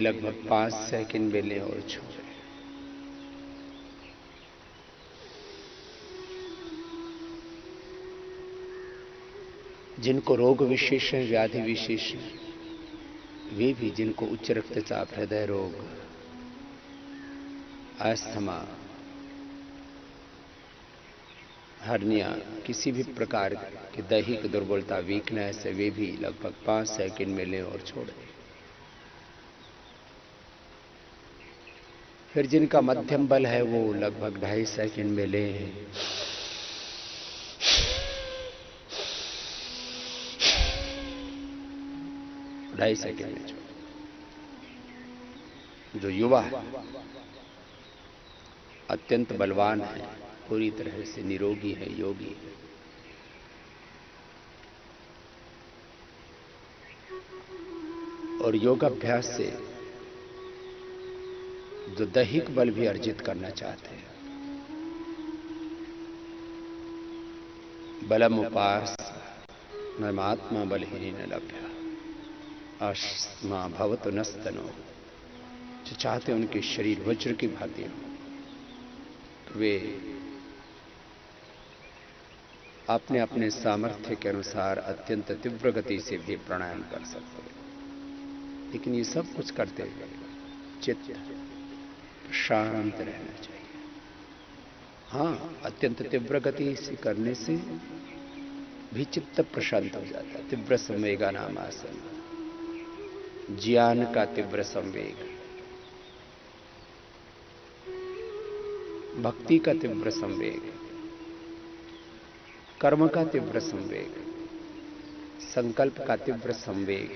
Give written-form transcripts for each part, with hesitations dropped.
लगभग 5 सेकंड में लें और छोड़ें। जिनको रोग विशेष है, व्याधि विशेष है, वे भी, जिनको उच्च रक्तचाप, हृदय रोग, अस्थमा, हर्निया, किसी भी प्रकार की दैहिक दुर्बलता, वीकनेस है, वे भी लगभग 5 सेकंड में लें और छोड़ें। फिर जिनका मध्यम बल है वो लगभग 2.5 सेकंड में लें, 2.5 सेकंड में छोड़ें। जो युवा है, अत्यंत बलवान है, पूरी तरह से निरोगी है, योगी है, और योगाभ्यास से जो दैहिक बल भी अर्जित करना चाहते हैं, बलम उपास नमात्मा बलहीन लभ्या अस्मा भवतु नस्तनो, जो चाहते हैं उनके शरीर वज्र की भांति हो, तो वे अपने अपने सामर्थ्य के अनुसार अत्यंत तीव्र गति से भी प्राणायाम कर सकते हैं। लेकिन ये सब कुछ करते हुए चित्त शांत रहना चाहिए। हाँ, अत्यंत तीव्र गति से करने से भी चित्त प्रशांत हो जाता है। तीव्र संवेगा नाम आसन, ज्ञान का तीव्र संवेग, भक्ति का तीव्र संवेग, कर्म का तीव्र संवेग, संकल्प का तीव्र संवेग,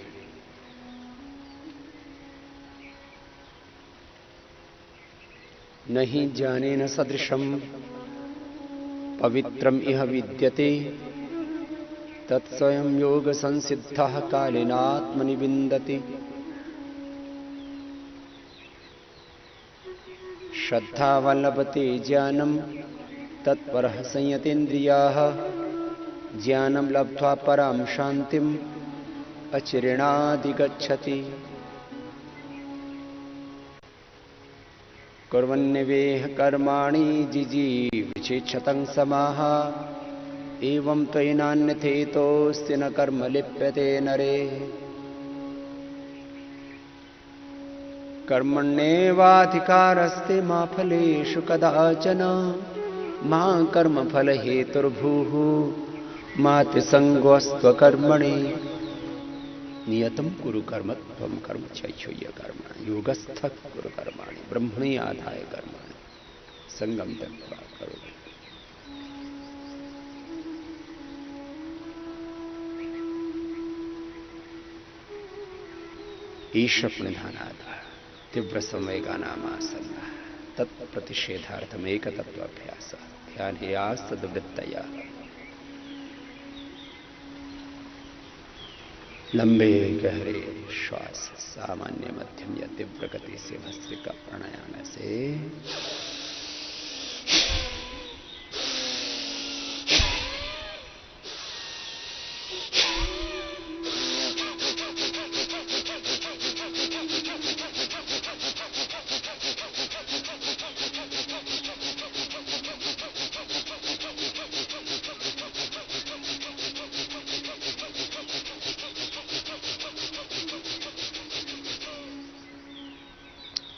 नहीं जाने न सदृशम पवित्रम इह विद्यते तत्स्वयं योग संसिद्धः कालेनात्मनि विन्दति। श्रद्धा वल्लभते ज्ञानम तत्परः संयतेन्द्रियाः, ज्ञानम लब्ध्वा परां शांतिम अचिरेणाधिगच्छति। कुर्वन्निवेह कर्माणि जिजीविषेच्छतं समाः, एवं त्वयि नान्यथेतोऽस्ति न कर्म लिप्यते नरे। कर्मण्येवाधिकारस्ते मा फलेषु कदाचन, मा कर्मफलहेतुर्भूः मा ते संगोऽस्त्वकर्मणि। नियतं कुरु कर्म त्वं कर्म चैच्छोह्य कर्म, योगस्थः कुरु कर्माणि ब्रह्मणि आधाय कर्माणि संगम त्यक्त्वा करोति। ईश प्रणिधानात् तीव्र संवेगा नाम आसन तत्प्रतिषेधार्थम एक तत्वाभ्यास ध्यान हेयास्तद्वृत्तया। लंबे गहरे श्वास, सामान्य मध्यम या तीव्र गति से भस्त्रिका प्राणायाम से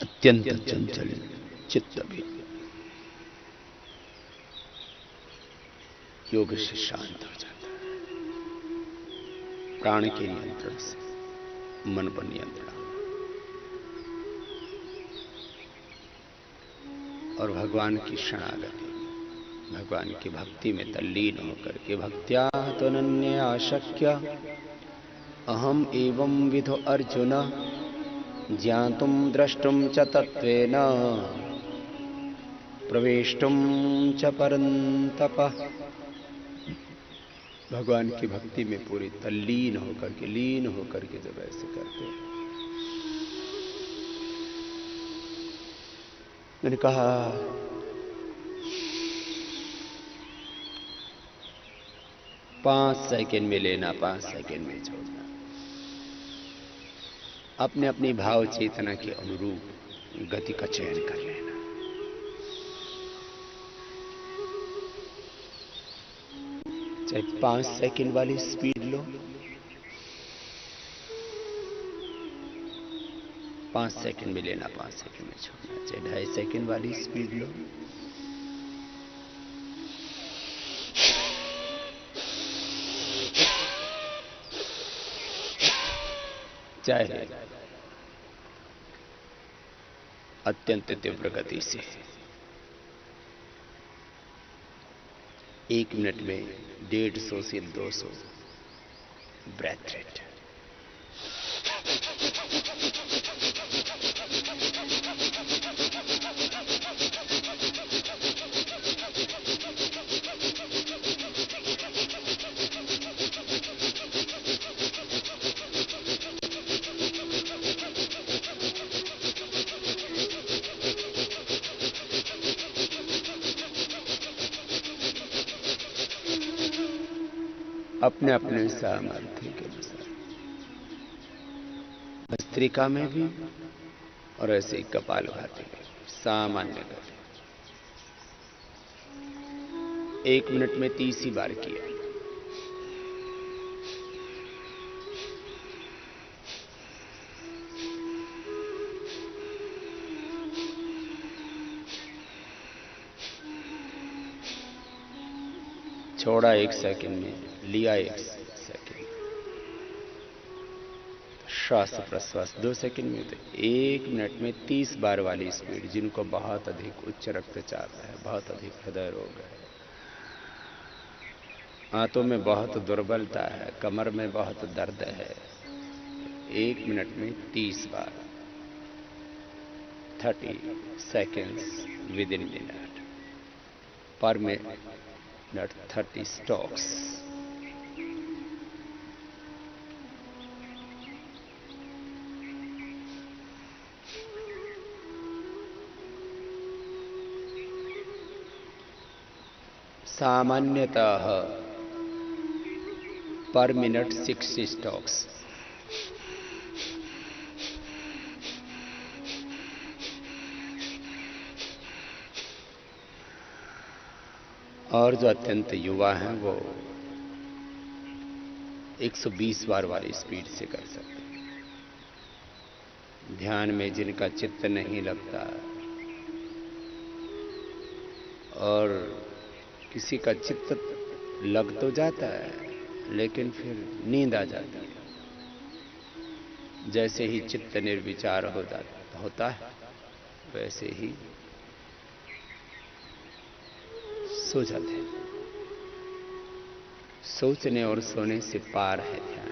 अत्यंत चंचल चित्त भी योग से शांत हो जाता है। प्राण के नियंत्रण से मन पर नियंत्रण और भगवान की शरणागति, भगवान की भक्ति में तल्लीन होकर के भक्त्या त्वनन्य आशक्य अहम एवं विधो अर्जुन ज्ञातुम द्रष्टुम च तत्वेन प्रवेष्टुम च परन्तप। भगवान की भक्ति में पूरी तल्लीन होकर के, लीन होकर के जब ऐसे करते हैं, मैंने कहा 5 सेकंड में लेना, 5 सेकंड में छोड़ना। अपने अपनी भाव चेतना के अनुरूप गति का चयन कर लेना। चाहे 5 सेकंड वाली स्पीड लो, 5 सेकंड में लेना, 5 सेकंड में छोड़ना। चाहे 2.5 सेकंड वाली स्पीड लो, चाहे अत्यंत तीव्र गति से। 1 मिनट में 150 से 200 ब्रेथ रेट। अपने अपने सामर्थ्य के अनुसार भस्त्रिका में भी और ऐसे ही कपालभाति में सामान्य गति। 1 मिनट में 30 ही बार किया। छोड़ा 1 सेकंड में, लिया 1 सेकंड, श्वास प्रश्वास 2 सेकंड में। तो 1 मिनट में 30 बार वाली स्पीड। जिनको बहुत अधिक उच्च रक्तचाप है, बहुत अधिक हृदय रोग है, आंतों में बहुत दुर्बलता है, कमर में बहुत दर्द है, 1 मिनट में 30 बार, 30 सेकेंड्स विद इन मिनट, पर मिनट 30 स्ट्रोक्स। सामान्यतः पर मिनट 60 स्ट्रोक्स। और जो अत्यंत युवा हैं वो 120 बार वाली स्पीड से कर सकते हैं। ध्यान में जिनका चित्त नहीं लगता और किसी का चित्त लग तो जाता है लेकिन फिर नींद आ जाती है, जैसे ही चित्त निर्विचार होता है वैसे ही सो जाते हैं। सोचने और सोने से पार है ध्यान।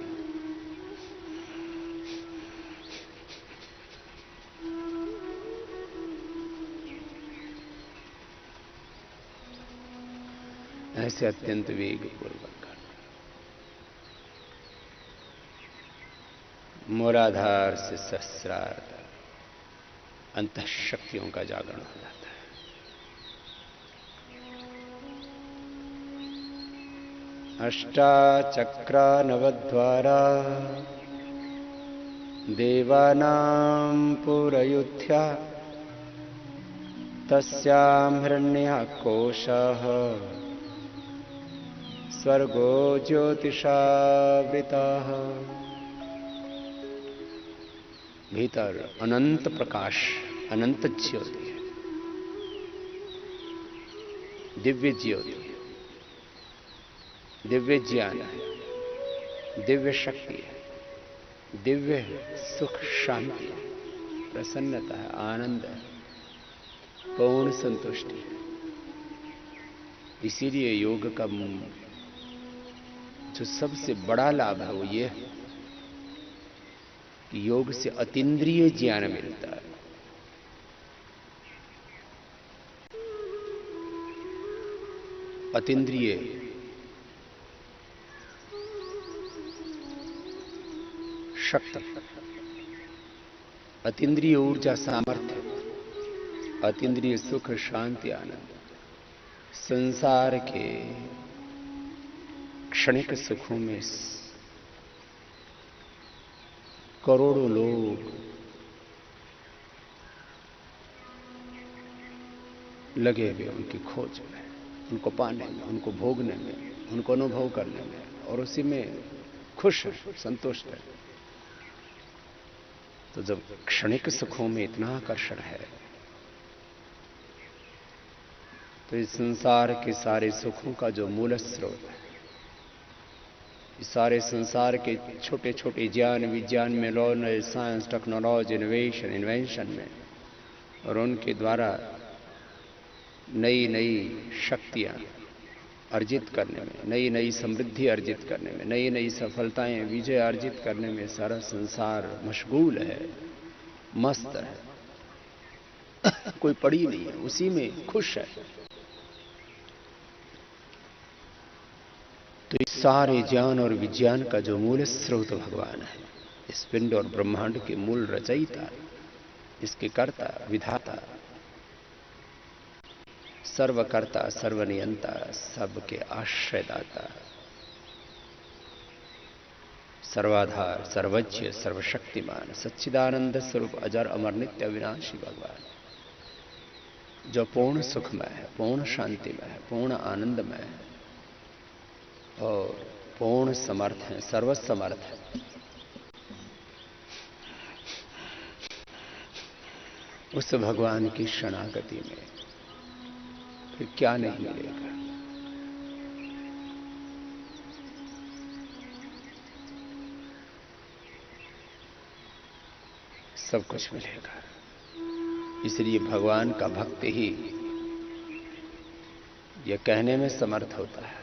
ऐसे अत्यंत वेगपूर्वक मूलाधार से सहस्रार अंतःशक्तियों का जागरण हो जाता है। अष्टाचक्रा नवद्वारा देवानां पुरयुध्या तस्यां हिरण्याकोशः स्वर्गो ज्योतिषावृतः। भीतर अनंत प्रकाश, अनंत ज्योति है, दिव्य ज्योति, दिव्य ज्ञान है, दिव्य शक्ति है, दिव्य सुख शांति है, प्रसन्नता है, आनंद है, पूर्ण संतुष्टि है। इसीलिए योग का जो सबसे बड़ा लाभ है वो ये है कि योग से अतीन्द्रिय ज्ञान मिलता है। अतीन्द्रिय शक्ति, अतीन्द्रिय ऊर्जा, सामर्थ्य, अतीन्द्रिय सुख शांति आनंद, संसार के क्षणिक सुखों में करोड़ों लोग लगे हुए उनकी खोज में, उनको पाने में, उनको भोगने में, उनको अनुभव करने में, और उसी में खुश है, संतुष्ट है। तो जब क्षणिक सुखों में इतना आकर्षण है, तो इस संसार के सारे सुखों का जो मूल स्रोत है, इस सारे संसार के छोटे छोटे ज्ञान विज्ञान में, knowledge, science, technology, innovation, invention में, और उनके द्वारा नई नई शक्तियां अर्जित करने में, नई नई समृद्धि अर्जित करने में, नई नई सफलताएं, विजय अर्जित करने में सारा संसार मशगूल है, मस्त है। कोई पड़ी नहीं है, उसी में खुश है। तो इस सारे ज्ञान और विज्ञान का जो मूल स्रोत भगवान है, इस पिंड और ब्रह्मांड के मूल रचयिता, इसके कर्ता, विधाता, सर्वकर्ता, सर्वनियंता, सबके आश्रयदाता, सर्वाधार, सर्वज्ञ, सर्वशक्तिमान, सच्चिदानंद स्वरूप, अजर अमर नित्य अविनाशी भगवान, जो पूर्ण सुखमय है, पूर्ण शांतिमय है, पूर्ण आनंदमय है और पूर्ण समर्थ है, सर्वसमर्थ है। उस भगवान की शरणागति में फिर क्या नहीं मिलेगा। सब कुछ मिलेगा। इसलिए भगवान का भक्त ही यह कहने में समर्थ होता है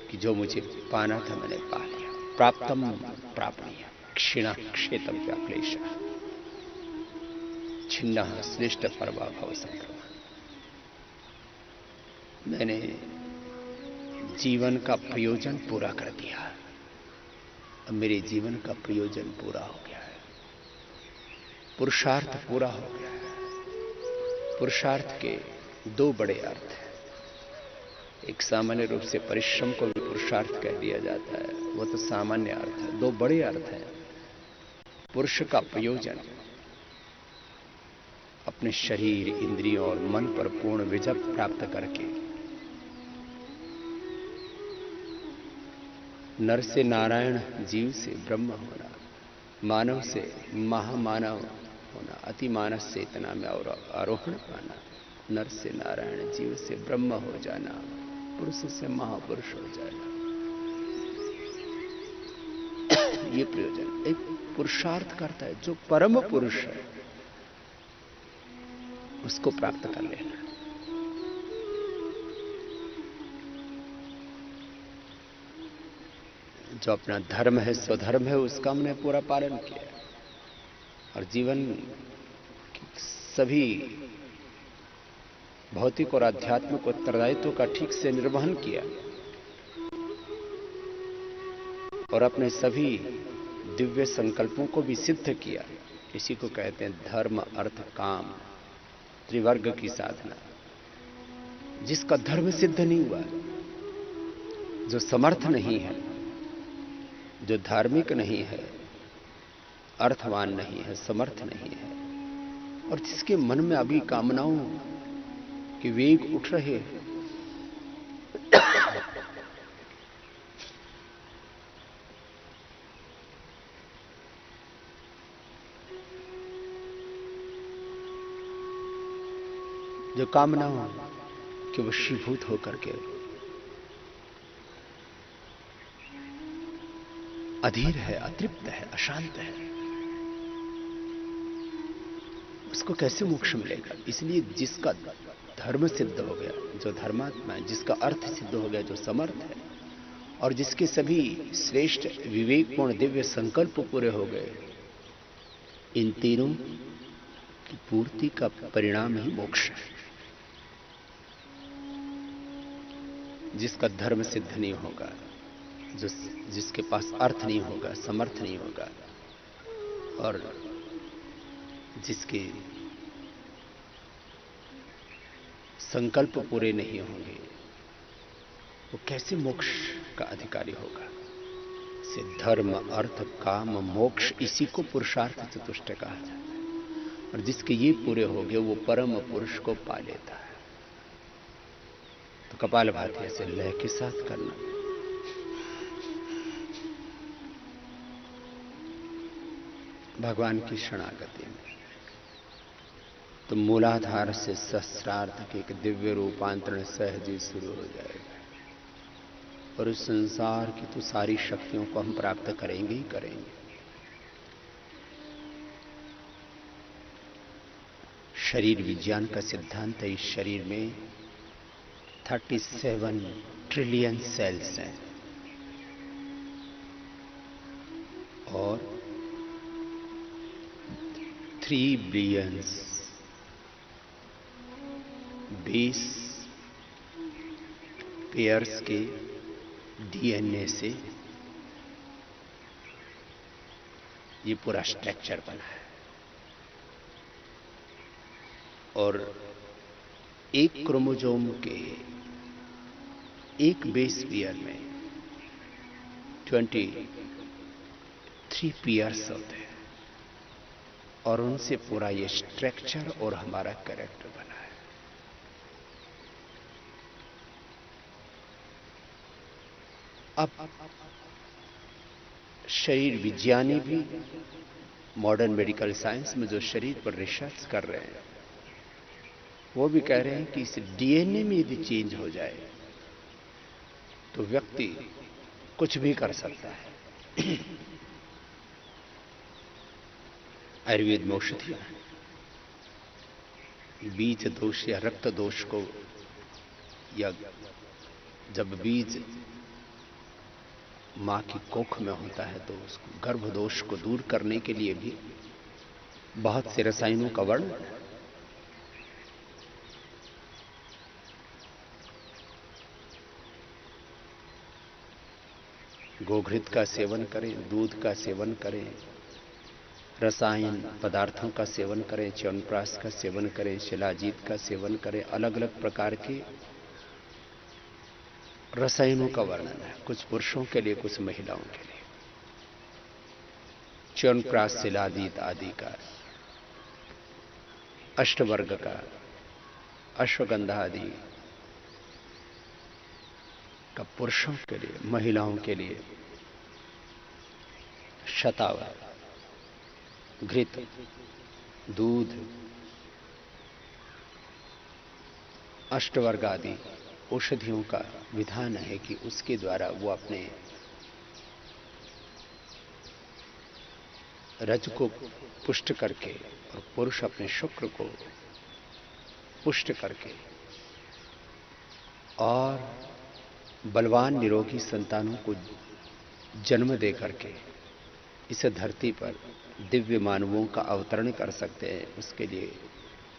कि जो मुझे पाना था मैंने पा लिया, प्राप्तम प्रापणीय, क्षीणा क्षेत्रव्या क्लेश, छिन्ना श्रेष्ठ परवाभव संक्रमण। मैंने जीवन का प्रयोजन पूरा कर दिया, अब मेरे जीवन का प्रयोजन पूरा हो गया है, पुरुषार्थ पूरा हो गया है। पुरुषार्थ के दो बड़े अर्थ हैं। एक सामान्य रूप से परिश्रम को भी पुरुषार्थ कह दिया जाता है, वो तो सामान्य अर्थ है। दो बड़े अर्थ हैं। पुरुष का प्रयोजन अपने शरीर, इंद्रियों और मन पर पूर्ण विजय प्राप्त करके नर से नारायण, जीव से ब्रह्म होना, मानव से महामानव होना, अति मानस से इतना में और आरोहण पाना, नर से नारायण, जीव से ब्रह्म हो जाना, पुरुष से महापुरुष हो जाना, ये प्रयोजन एक पुरुषार्थ करता है। जो परम पुरुष है उसको प्राप्त कर लेना। जो अपना धर्म है, स्वधर्म है, उसका हमने पूरा पालन किया और जीवन की सभी भौतिक और आध्यात्मिक उत्तरदायित्व का ठीक से निर्वहन किया और अपने सभी दिव्य संकल्पों को भी सिद्ध किया। इसी को कहते हैं धर्म, अर्थ, काम, त्रिवर्ग की साधना। जिसका धर्म सिद्ध नहीं हुआ, जो समर्थ नहीं है, जो धार्मिक नहीं है, अर्थवान नहीं है, समर्थ नहीं है, और जिसके मन में अभी कामनाओं के वेग उठ रहे हैं, जो कामनाओं के वशीभूत होकर के अधीर है, अतृप्त है, अशांत है, उसको कैसे मोक्ष मिलेगा? इसलिए जिसका धर्म सिद्ध हो गया, जो धर्मात्मा है, जिसका अर्थ सिद्ध हो गया, जो समर्थ है, और जिसके सभी श्रेष्ठ विवेकपूर्ण दिव्य संकल्प पूरे हो गए, इन तीनों की पूर्ति का परिणाम ही मोक्ष है। जिसका धर्म सिद्ध नहीं होगा, जिसके पास अर्थ नहीं होगा, समर्थ नहीं होगा, और जिसके संकल्प पूरे नहीं होंगे, वो कैसे मोक्ष का अधिकारी होगा? से धर्म, अर्थ, काम, मोक्ष, इसी को पुरुषार्थ चतुष्ट कहा जाता है। और जिसके ये पूरे हो गए वो परम पुरुष को पा लेता है। तो कपालभाति ऐसे लय के साथ करना। भगवान की शरणागति में तो मूलाधार से सहस्रार्थ के एक दिव्य रूपांतरण सहज ही शुरू हो जाएगा। और इस संसार की तो सारी शक्तियों को हम प्राप्त करेंगे ही करेंगे। शरीर विज्ञान का सिद्धांत है, इस शरीर में 37 ट्रिलियन सेल्स हैं और 3 बिलियंस बेस पेयर्स के डीएनए से ये पूरा स्ट्रक्चर बना है। और एक क्रोमोसोम के एक बेस पेयर में 23 पेयर्स होते हैं और उनसे पूरा ये स्ट्रक्चर और हमारा कैरेक्टर बना है। अब शरीर विज्ञानी भी मॉडर्न मेडिकल साइंस में जो शरीर पर रिसर्च कर रहे हैं वो भी कह रहे हैं कि इस डीएनए में यदि चेंज हो जाए तो व्यक्ति कुछ भी कर सकता है। आयुर्वेद में औषधियां बीज दोष या रक्त दोष को, या जब बीज मां की कोख में होता है तो उसको गर्भ दोष को दूर करने के लिए भी बहुत से रसायनों का वर्णन है। गोघृत का सेवन करें, दूध का सेवन करें, रसायन पदार्थों का सेवन करें, च्यवनप्राश का सेवन करें, शिलाजीत का सेवन करें, अलग अलग प्रकार के रसायनों का वर्णन है, कुछ पुरुषों के लिए, कुछ महिलाओं के लिए। च्यवनप्राश, शिलाजीत आदि का, अष्टवर्ग का, अश्वगंधा आदि का पुरुषों के लिए, महिलाओं के लिए शतावर, घृत, दूध, अष्टवर्ग आदि औषधियों का विधान है कि उसके द्वारा वो अपने रज को पुष्ट करके और पुरुष अपने शुक्र को पुष्ट करके और बलवान निरोगी संतानों को जन्म दे करके इस धरती पर दिव्य मानवों का अवतरण कर सकते हैं। उसके लिए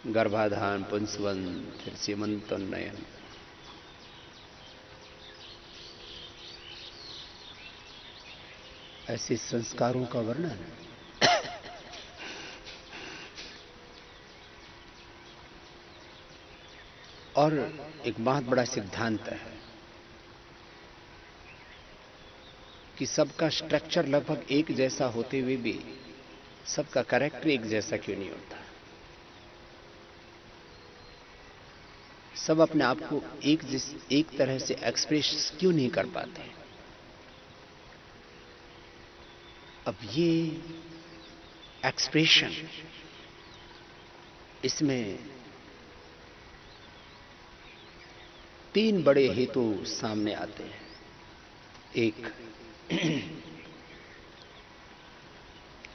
गर्भाधान, पुंसवन, फिर सीमंतोन्नयन, ऐसे संस्कारों का वर्णन है। और एक बहुत बड़ा सिद्धांत है कि सबका स्ट्रक्चर लगभग एक जैसा होते हुए भी सबका कैरेक्टर एक जैसा क्यों नहीं होता। सब अपने आप को एक तरह से एक्सप्रेस क्यों नहीं कर पाते। अब ये एक्सप्रेशन, इसमें 3 बड़े हेतु सामने आते हैं। एक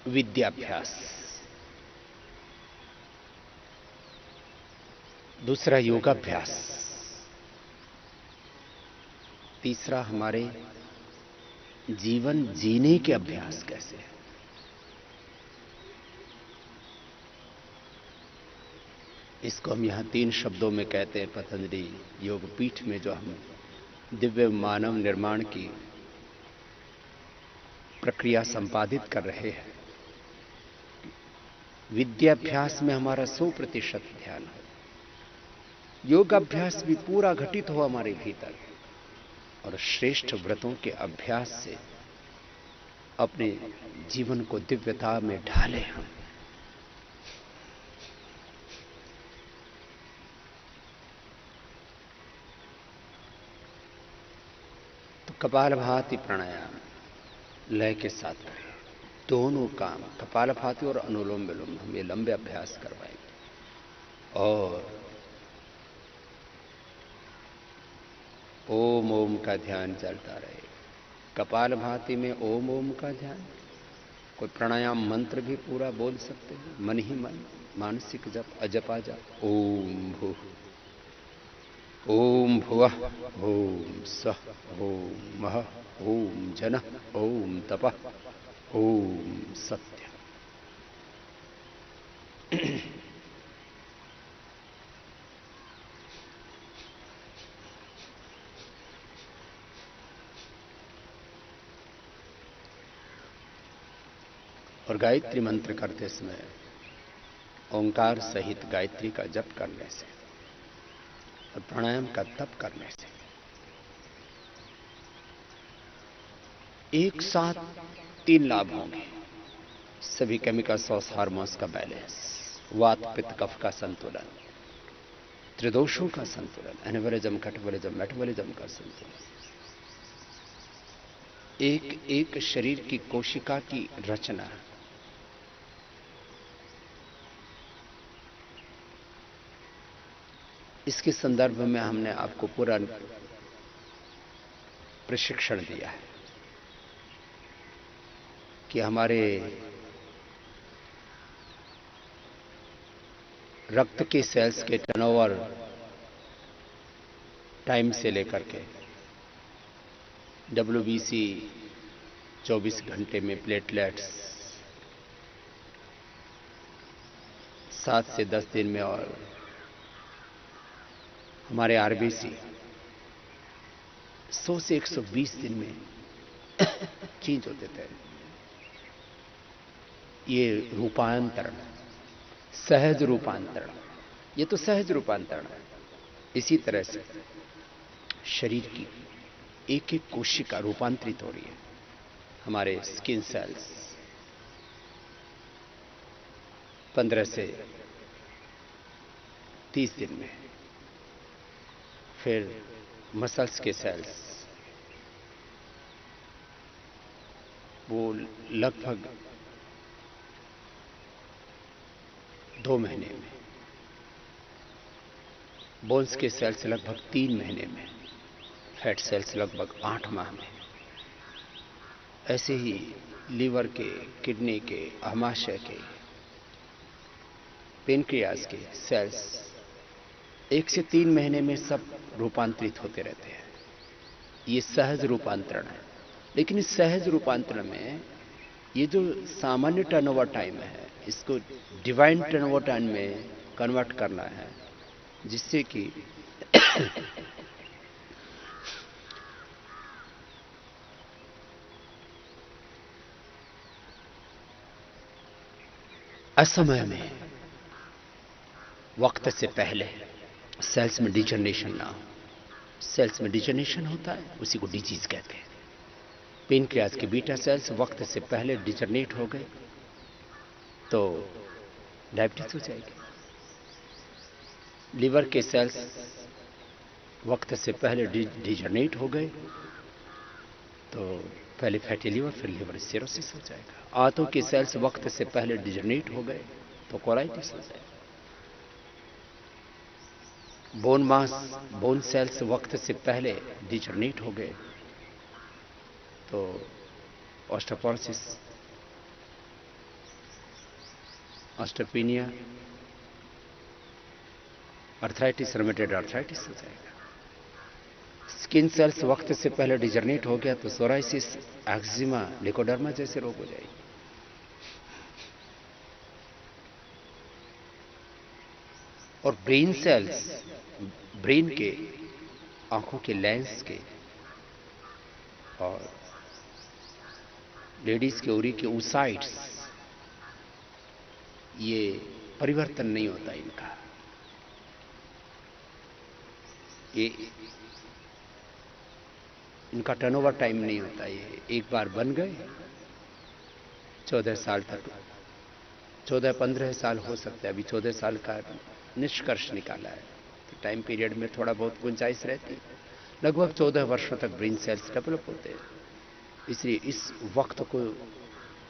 विद्याभ्यास, दूसरा योगाभ्यास, तीसरा हमारे जीवन जीने के अभ्यास कैसे है। इसको हम यहां 3 शब्दों में कहते हैं। पतंजलि योगपीठ में जो हम दिव्य मानव निर्माण की प्रक्रिया संपादित कर रहे हैं, विद्याभ्यास में हमारा 100% ध्यान हो, योगाभ्यास भी पूरा घटित हो हमारे भीतर, और श्रेष्ठ व्रतों के अभ्यास से अपने जीवन को दिव्यता में ढाले हम। तो कपालभाति प्राणायाम लय के साथ करें। दोनों काम कपालभाति और अनुलोम विलोम हम ये लंबे अभ्यास करवाएंगे। और ओम ओम का ध्यान चलता रहे। कपालभाति में ओम ओम का ध्यान, कोई प्राणायाम मंत्र भी पूरा बोल सकते हैं, मन ही मन मानसिक जप, अजपा जप। ओम भू, ओम भुवः, ओम स्वः, ओम महः, ओम जनः, ओम तपः, ओम सत्य। और गायत्री मंत्र करते समय ओंकार सहित गायत्री का जप करने से और प्राणायाम का तप करने से एक साथ 3 लाभ होंगे। सभी केमिकल्स और हार्मोन्स का बैलेंस, वात पित्त कफ का संतुलन, त्रिदोषों का संतुलन, एनाबॉलिज्म कैटाबॉलिज्म मेटाबॉलिज्म का संतुलन, एक एक शरीर की कोशिका की रचना। इसके संदर्भ में हमने आपको पूरा प्रशिक्षण दिया है कि हमारे रक्त के सेल्स के टर्नओवर टाइम से लेकर के WBC 24 घंटे में प्लेटलेट्स 7 से 10 दिन में, और हमारे RBC 100 से 120 दिन में चेंज होते थे। ये रूपांतरण, सहज रूपांतरण, ये तो सहज रूपांतरण है। इसी तरह से शरीर की एक एक कोशिका रूपांतरित हो रही है। हमारे स्किन सेल्स 15 से 30 दिन में, फिर मसल्स के सेल्स वो लगभग 2 महीने में, बोन्स के सेल्स लगभग 3 महीने में, फैट सेल्स लगभग 8 माह में। ऐसे ही लीवर के, किडनी के, आमाशय के, पेनक्रियास के सेल्स 1 से 3 महीने में सब रूपांतरित होते रहते हैं। ये सहज रूपांतरण है। लेकिन इस सहज रूपांतरण में ये जो सामान्य टर्नओवर टाइम है, इसको डिवाइन टर्नओवर टाइम में कन्वर्ट करना है, जिससे कि असमय में, वक्त से पहले सेल्स में डिजनरेशन ना हो। सेल्स में डिजनरेशन होता है, उसी को डिजीज कहते हैं। पेनक्रियास के बीटा सेल्स वक्त से पहले डिजनरेट हो गए तो डायबिटीज हो जाएगी। लीवर के सेल्स वक्त से पहले डिजनरेट हो गए तो पहले फैटी लीवर, फिर लीवर सिरोसिस हो जाएगा। आंतों के सेल्स वक्त से पहले डिजनरेट हो गए तो कोलाइटिस हो जाएगा। बोन मास, बोन सेल्स वक्त से पहले डिजनरेट हो गए तो osteoporosis, osteopenia, arthritis, rheumatoid arthritis हो जाएगा। स्किन सेल्स वक्त से पहले डिजनरेट हो गया तो सोराइसिस, एक्जिमा, लिकोडर्मा जैसे रोग हो जाएगी। और ब्रेन सेल्स, ब्रेन के, आंखों के लेंस के, और लेडीज के ओरी के ऊसाइड्स, ये परिवर्तन नहीं होता इनका। ये इनका टर्नओवर टाइम नहीं होता। ये एक बार बन गए 14 साल तक, 14-15 साल हो सकता है, अभी 14 साल का निष्कर्ष निकाला है, तो टाइम पीरियड में थोड़ा बहुत गुंजाइश रहती है। लगभग 14 वर्षों तक ब्रेन सेल्स डेवलप होते हैं। इसलिए इस वक्त को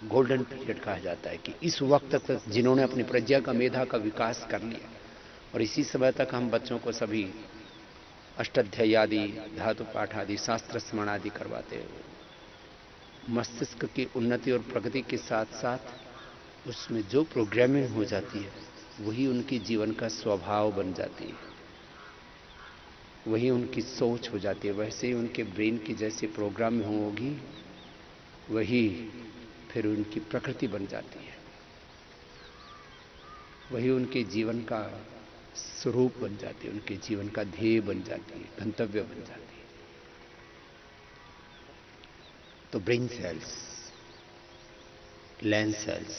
गोल्डन पीरियड कहा जाता है कि इस वक्त तक जिन्होंने अपनी प्रज्ञा का, मेधा का विकास कर लिया, और इसी समय तक हम बच्चों को सभी अष्टाध्यायी आदि, धातु पाठ आदि, शास्त्र स्मरण आदि करवाते हैं। मस्तिष्क की उन्नति और प्रगति के साथ साथ उसमें जो प्रोग्रामिंग हो जाती है वही उनके जीवन का स्वभाव बन जाती है, वही उनकी सोच हो जाती है। वैसे ही उनके ब्रेन की जैसी प्रोग्रामिंग होगी वही फिर उनकी प्रकृति बन जाती है, वही उनके जीवन का स्वरूप बन जाती है, उनके जीवन का ध्येय बन जाती है, गंतव्य बन जाती है। तो brain cells, land cells,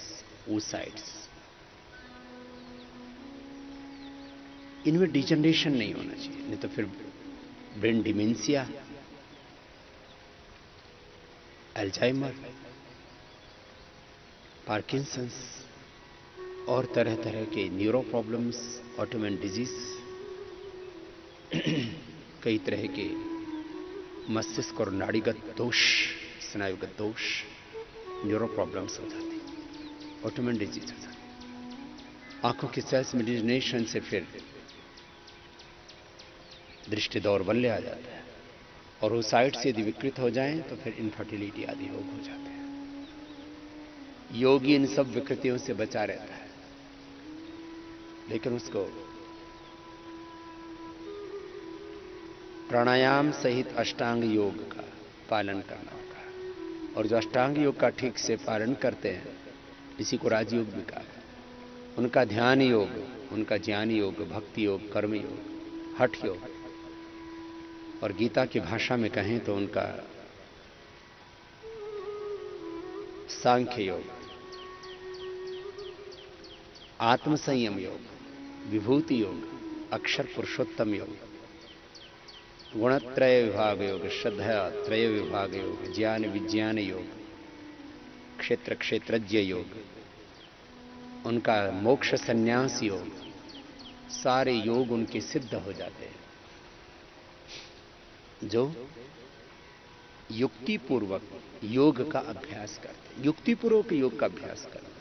oocytes, इनमें डिजनरेशन नहीं होना चाहिए, नहीं तो फिर ब्रेन डिमेंशिया, अल्जाइमर, पार्किंसंस और तरह तरह के न्यूरो प्रॉब्लम्स, ऑटोइम्यून डिजीज, कई तरह के मस्तिष्क और नाड़ीगत दोष, स्नायुगत दोष, न्यूरो प्रॉब्लम्स हो जाती है, ऑटोइम्यून डिजीज हो जाती है। आंखों की सेल्स में डिजनरेशन से फिर दृष्टि दौर्बल्य आ जाता है, और वो साइड से यदि विकृत हो जाएं तो फिर इनफर्टिलिटी आदि रोग हो जाते हैं। योगी इन सब विकृतियों से बचा रहता है, लेकिन उसको प्राणायाम सहित अष्टांग योग का पालन करना होगा। और जो अष्टांग योग का ठीक से पालन करते हैं, इसी को राजयोग भी कहा है, उनका ध्यान योग, उनका ज्ञान योग, भक्ति योग, कर्म योग, हठ योग, और गीता की भाषा में कहें तो उनका सांख्य योग, आत्म संयम योग, विभूति योग, अक्षर पुरुषोत्तम योग, गुणत्रय विभाग योग, श्रद्धा त्रय विभाग योग, ज्ञान विज्ञान योग, क्षेत्र क्षेत्रज्ञ योग, उनका मोक्ष संन्यास योग, सारे योग उनके सिद्ध हो जाते हैं जो युक्तिपूर्वक योग का अभ्यास करते हैं, युक्तिपूर्वक योग का अभ्यास करते हैं।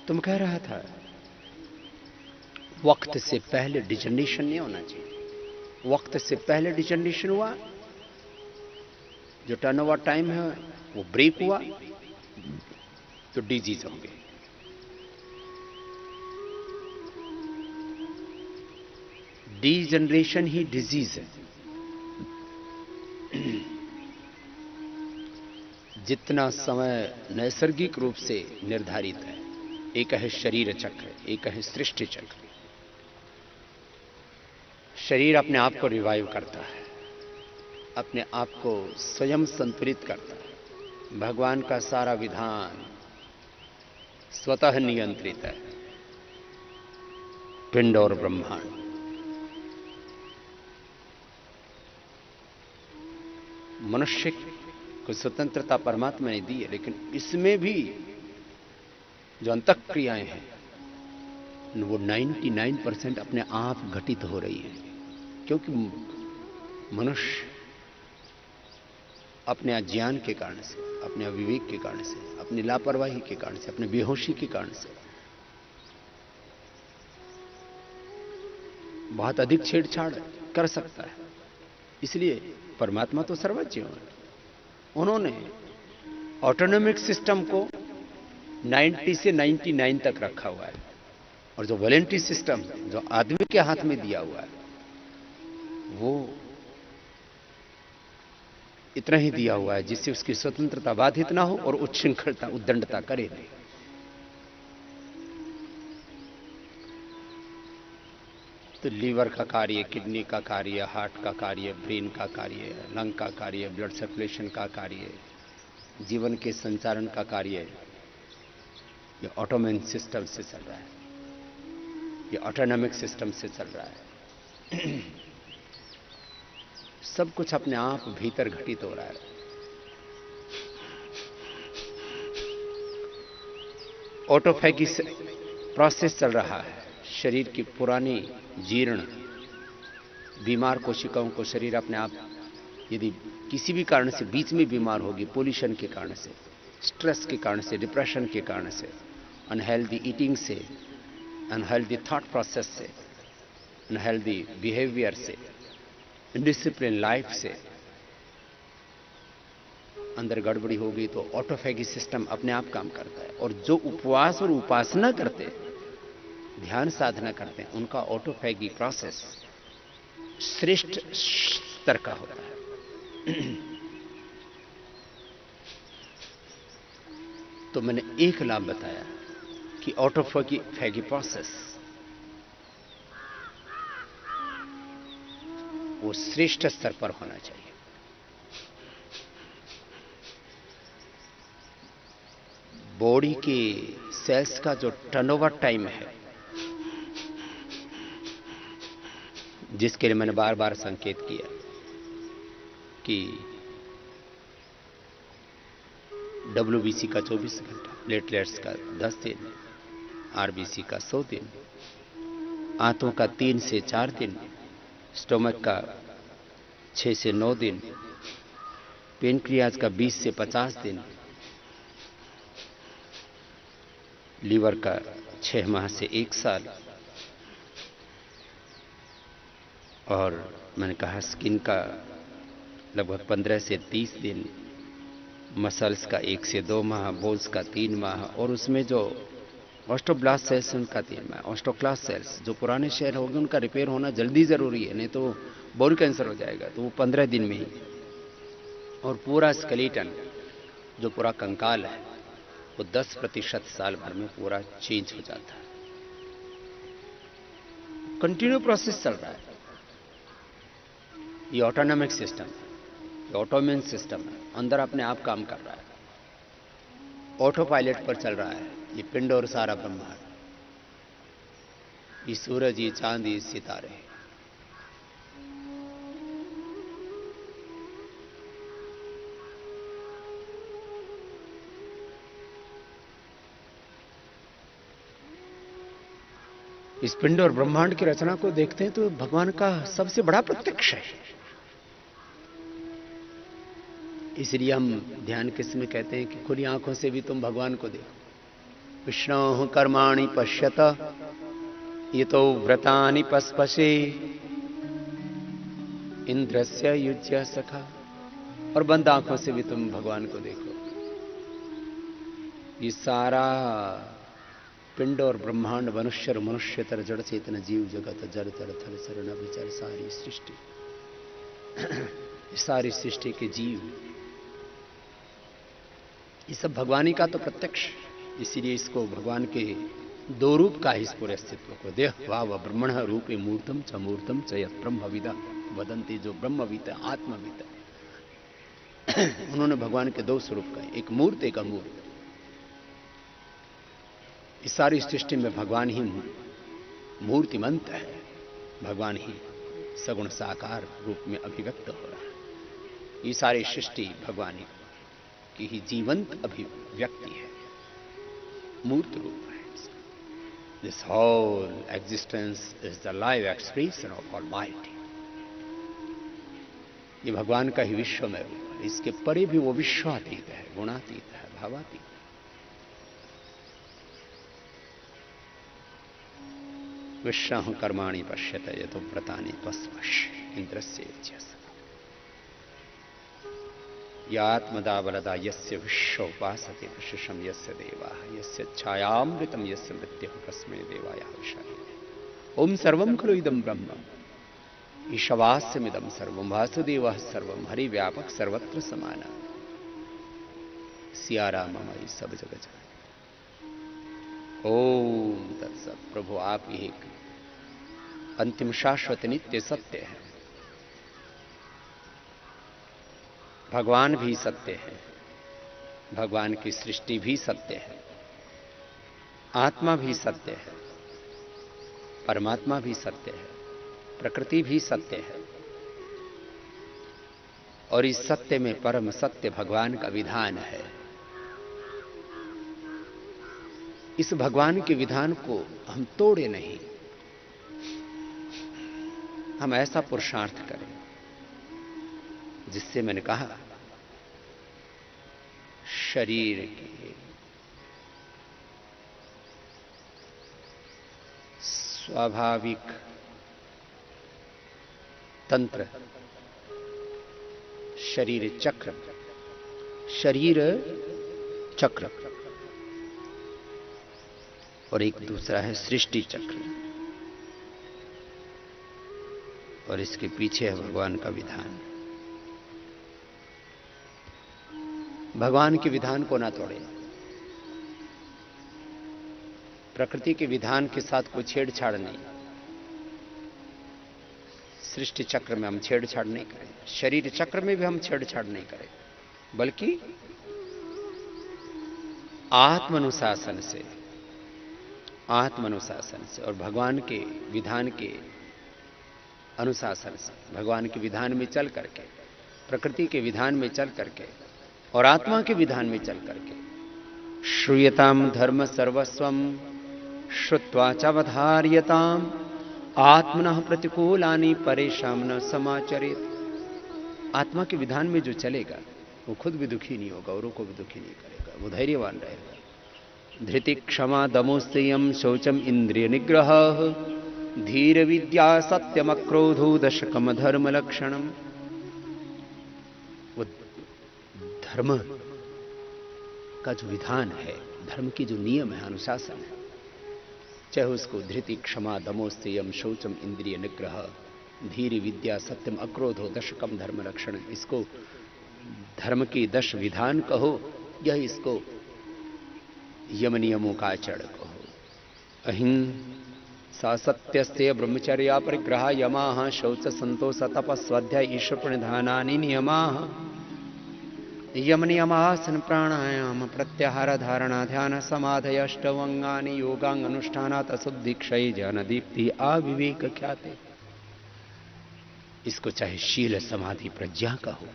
तुम कह रहा था वक्त से पहले डिजनरेशन नहीं होना चाहिए। वक्त से पहले डिजनरेशन हुआ, जो टर्नओवर टाइम है वो ब्रेक हुआ तो डिजीज होंगे। डिजनरेशन ही डिजीज है। जितना समय नैसर्गिक रूप से निर्धारित है, एक है शरीर चक्र, एक है सृष्टि चक्र। शरीर अपने आप को रिवाइव करता है, अपने आप को स्वयं संतुलित करता है। भगवान का सारा विधान स्वतः नियंत्रित है, पिंड और ब्रह्मांड। मनुष्य को स्वतंत्रता परमात्मा ने दी है, लेकिन इसमें भी जो अंतःक्रियाएं हैं वो 99% अपने आप घटित हो रही है, क्योंकि मनुष्य अपने अज्ञान के कारण से, अपने अविवेक के कारण से, अपनी लापरवाही के कारण से, अपने बेहोशी के कारण से बहुत अधिक छेड़छाड़ कर सकता है। इसलिए परमात्मा तो सर्वज्ञ है, उन्होंने ऑटोनॉमिक सिस्टम को 90 से 99 तक रखा हुआ है, और जो वॉलंटरी सिस्टम जो आदमी के हाथ में दिया हुआ है वो इतना ही दिया हुआ है जिससे उसकी स्वतंत्रता बाधित ना हो और उच्छृंखलता, उद्दंडता करे नहीं। तो लीवर का कार्य, किडनी का कार्य, हार्ट का कार्य, ब्रेन का कार्य, लंग का कार्य, ब्लड सर्कुलेशन का कार्य, जीवन के संचालन का कार्य, ये ऑटोमेन सिस्टम से चल रहा है। ये ऑटोनॉमिक सिस्टम से चल रहा है। सब कुछ अपने आप भीतर घटित हो रहा है। ऑटोफैगी प्रोसेस चल रहा है। शरीर की पुरानी जीर्ण बीमार कोशिकाओं को शरीर अपने आप, यदि किसी भी कारण से बीच में बीमार होगी, पोल्यूशन के कारण से, स्ट्रेस के कारण से, डिप्रेशन के कारण से, अनहेल्दी ईटिंग से, अनहेल्दी थॉट प्रोसेस से, अनहेल्दी बिहेवियर से, डिसिप्लिन लाइफ से अंदर गड़बड़ी होगी तो ऑटोफैगी सिस्टम अपने आप काम करता है। और जो उपवास और उपासना करते हैं, ध्यान साधना करते हैं, उनका ऑटोफैगी प्रोसेस श्रेष्ठ स्तर का होता है। तो मैंने एक लाभ बताया कि ऑटोफैगी प्रोसेस वो श्रेष्ठ स्तर पर होना चाहिए। बॉडी के सेल्स का जो टर्नओवर टाइम है, जिसके लिए मैंने बार बार संकेत किया कि WBC का 24 घंटा, प्लेटलेट्स का 10 दिन, RBC का 100 दिन, आंतों का 3 से 4 दिन, स्टोमक का 6 से 9 दिन, पेनक्रियाज का 20 से 50 दिन, लीवर का 6 माह से 1 साल, और मैंने कहा स्किन का लगभग 15 से 30 दिन, मसल्स का 1 से 2 माह, बोन्स का 3 माह, और उसमें जो ऑस्टोब्लास्ट सेल्स उनका 3 माह, ऑस्टोक्लास्ट सेल्स जो पुराने सेल हो गए उनका रिपेयर होना जल्दी जरूरी है, नहीं तो बोन कैंसर हो जाएगा, तो वो 15 दिन में ही। और पूरा स्केलेटन जो पूरा कंकाल है वो 10% साल भर में पूरा चेंज हो जाता है। कंटिन्यू प्रोसेस चल रहा है। ये ऑटोनॉमिक सिस्टम, ये ऑटोमेन सिस्टम है, अंदर अपने आप काम कर रहा है, ऑटो पायलट पर चल रहा है। ये पिंड और सारा ब्रह्मांड, ये सूरज, ये चांद, ये सितारे, इस पिंड और ब्रह्मांड की रचना को देखते हैं तो भगवान का सबसे बड़ा प्रत्यक्ष है। इसलिए हम ध्यान किस में कहते हैं कि खुली आंखों से भी तुम भगवान को देखो। विष्णु कर्माणि पश्यत यतो व्रतानि पस्पशे इंद्रस्य युज्य सखा। और बंद आंखों से भी तुम भगवान को देखो। ये सारा पिंड और ब्रह्मांड, मनुष्य और मनुष्यतर, जड़ चेतन, जीव जगत, जड़ जड़ थल शरण विचर, सारी सृष्टि, सारी सृष्टि के जीव, ये सब भगवानी का तो प्रत्यक्ष। इसीलिए इसको भगवान के दो रूप का इस पूरे अस्तित्व को देह भाव ब्रह्मण रूपे मूर्तम च यत् ब्रह्मविदा वदंती, जो ब्रह्मविद है, आत्मविद है, उन्होंने भगवान के दो स्वरूप का, एक मूर्त एक अमूर्त। इस सारी सृष्टि में भगवान ही मूर्तिमंत है, भगवान ही सगुण साकार रूप में अभिव्यक्त हो रहा है। ये सारी सृष्टि भगवान की ही जीवंत अभिव्यक्ति है, मूर्त रूप है। This whole existence is the live expression of Almighty. ये भगवान का ही विश्व में रूप है। इसके परे भी वो विश्वातीत है, गुणातीत है, भावातीत है। विश्व कर्माणि पश्यत यतो व्रतानि पस्पश्य इंद्रस्य युज्य सखा। यात्मदा बलदा यस्य विश्व उपासते विशेषम यस्य देवाः यस्य छायामृतम यस्य मृत्युः तस्मै देवाय हविषाय। ओम सर्वं खलु इदं ब्रह्म ईशवास्यमिदं सर्वं वासुदेवः सर्वं हरि व्यापक सर्वत्र समाना। सिया राम हमारी सब जगह जाए। ओम तत्सत। प्रभु आप ही एक अंतिम शाश्वत नित्य सत्य है। भगवान भी सत्य है, भगवान की सृष्टि भी सत्य है, आत्मा भी सत्य है, परमात्मा भी सत्य है, प्रकृति भी सत्य है, और इस सत्य में परम सत्य भगवान का विधान है। इस भगवान के विधान को हम तोड़े नहीं, हम ऐसा पुरुषार्थ करें जिससे मैंने कहा शरीर के स्वाभाविक तंत्र, शरीर चक्र और एक दूसरा है सृष्टि चक्र, और इसके पीछे है भगवान का विधान। भगवान के विधान को ना तोड़े। प्रकृति के विधान के साथ कोई छेड़छाड़ नहीं। सृष्टि चक्र में हम छेड़छाड़ नहीं करें, शरीर चक्र में भी हम छेड़छाड़ नहीं करें, बल्कि आत्मानुशासन से और भगवान के विधान के अनुशासन से, भगवान के विधान में चल करके, प्रकृति के विधान में चल करके और आत्मा के विधान में चल करके, श्रूयताम धर्म सर्वस्वम श्रुत्वा चावधार्यताम आत्मनः प्रतिकूलानि परेशान न समाचरेत। आत्मा के विधान में जो चलेगा वो खुद भी दुखी नहीं होगा, औरों को भी दुखी नहीं करेगा, वो धैर्यवान रहेगा। धृति क्षमा दमोस्तयम शौचम इंद्रिय निग्रह धीर विद्या सत्यम अक्रोधो दशकम धर्म लक्षणम। वो धर्म का जो विधान है, धर्म की जो नियम है, अनुशासन है, चाहे उसको धृति क्षमा दमोस्तयम शौचम इंद्रिय निग्रह धीर विद्या सत्यम अक्रोधो दशकम धर्म लक्षण, इसको धर्म की 10 विधान कहो या इसको यम नियमों का आचरण कहो। अहिंसा सत्यस्य ब्रह्मचर्या परिग्रह यमाः शौच संतोष तप स्वाध्याय ईश्वर प्रणिधानानि नियमाः यम नियमासन प्राणायाम प्रत्याहार धारणा ध्यान समाधय अष्टवंगानि योगांग अनुष्ठानात् अशुद्धि क्षय ज्ञान दीप्ति अविवेक ख्याते। इसको चाहे शील समाधि प्रज्ञा कहो,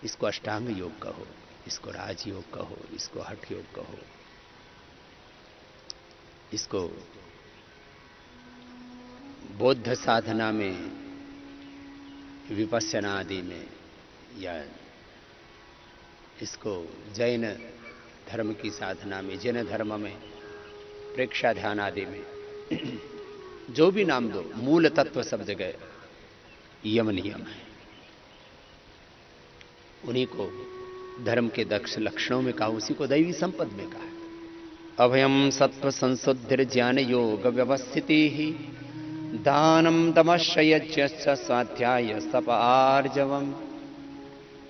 इसको अष्टांग योग कहो, इसको राजयोग कहो, इसको हठ योग कहो, इसको बौद्ध साधना में विपश्यना आदि में, या इसको जैन धर्म की साधना में, जैन धर्म में प्रेक्षा ध्यान आदि में, जो भी नाम दो, मूल तत्व सब जगह यम नियम है। उन्हीं को धर्म के दक्ष लक्षणों में कहा, उसी को दैवी संपद में कहा। अभयम सत्व संशुद्धिर ज्ञान योग व्यवस्थिति ही दानम दमश्चर्य स्वाध्याय तप आर्जवम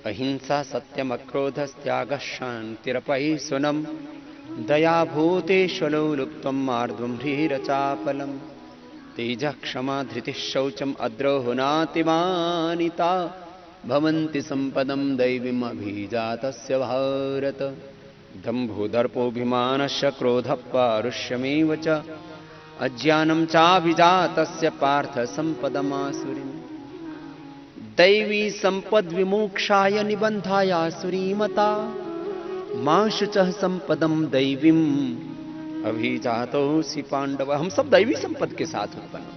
अहिंसा सत्यम अक्रोधस्त्यागः शान्तिरपैशुनम दया भूतेष्वलो लुप्तम मार्द्वम ह्रीरचापलम तेजः क्षमा धृतिः शौचम अद्रोहुनातिमानिता भवन्ति संपदम दैवीम अभिजातस्य भारत दम्भो दर्पोऽभिमानस्य क्रोधः पारुष्यमेव च अज्ञानं चाभिजातस्य पार्थ संपदमासुरीम् दैवी संपद विमोक्षाय निबंधाय आसुरीमता मां शुचः संपदम दैवीम अभिजातोऽसि पांडव। हम सब दैवी संपद के साथ उत्पन्न हुए।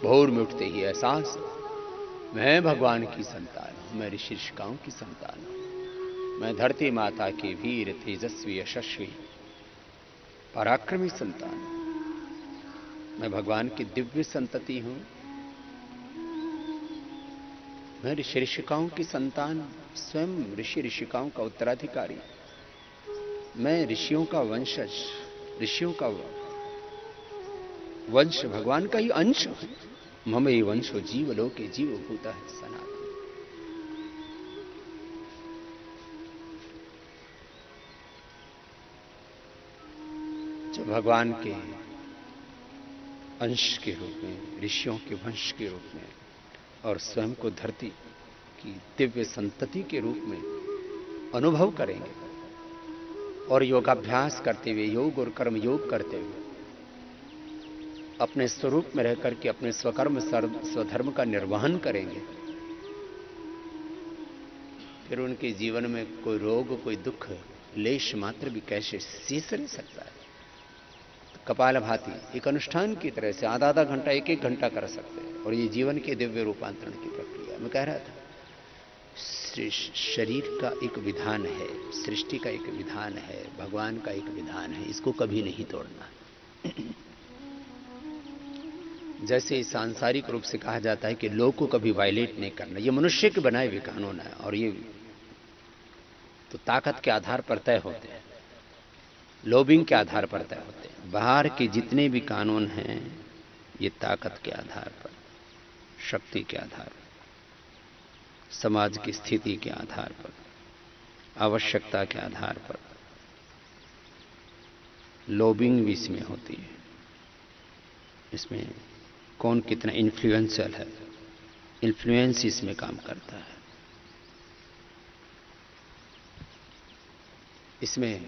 भोर में उठते ही एहसास, मैं भगवान की संतान हूं, मैं ऋषि ऋषिकाओं की संतान हूं, मैं धरती माता के वीर तेजस्वी यशस्वी पराक्रमी संतान हूं, मैं भगवान की दिव्य संतति हूं, मैं ऋषि ऋषिकाओं की संतान, स्वयं ऋषि ऋषिकाओं का उत्तराधिकारी, मैं ऋषियों का वंशज, ऋषियों का वंश, भगवान का ही अंश हूं। मम ये वंशो जीवलोके जीवभूतः सनातन। जो भगवान के अंश के रूप में, ऋषियों के वंश के रूप में और स्वयं को धरती की दिव्य संतति के रूप में अनुभव करेंगे और योगाभ्यास करते हुए, योग और कर्म योग करते हुए अपने स्वरूप में रहकर के अपने स्वकर्म स्वधर्म का निर्वहन करेंगे, फिर उनके जीवन में कोई रोग, कोई दुख लेश मात्र भी कैसे शेष रह सकता है। कपालभाति एक अनुष्ठान की तरह से आधा आधा घंटा, एक एक घंटा कर सकते हैं, और ये जीवन के दिव्य रूपांतरण की प्रक्रिया। मैं कह रहा था, शरीर का एक विधान है, सृष्टि का एक विधान है, भगवान का एक विधान है, इसको कभी नहीं तोड़ना। जैसे सांसारिक रूप से कहा जाता है कि लोग को कभी वायलेट नहीं करना, ये मनुष्य के बनाए हुए कानून है, और ये तो ताकत के आधार पर तय होते हैं, लोबिंग के आधार पर तय होते हैं। बाहर के जितने भी कानून हैं ये ताकत के आधार पर, शक्ति के आधार पर, समाज की स्थिति के आधार पर, आवश्यकता के आधार पर लोबिंग भी इसमें होती है। इसमें कौन कितना इन्फ्लुएंशियल है, इन्फ्लुएंस इसमें काम करता है। इसमें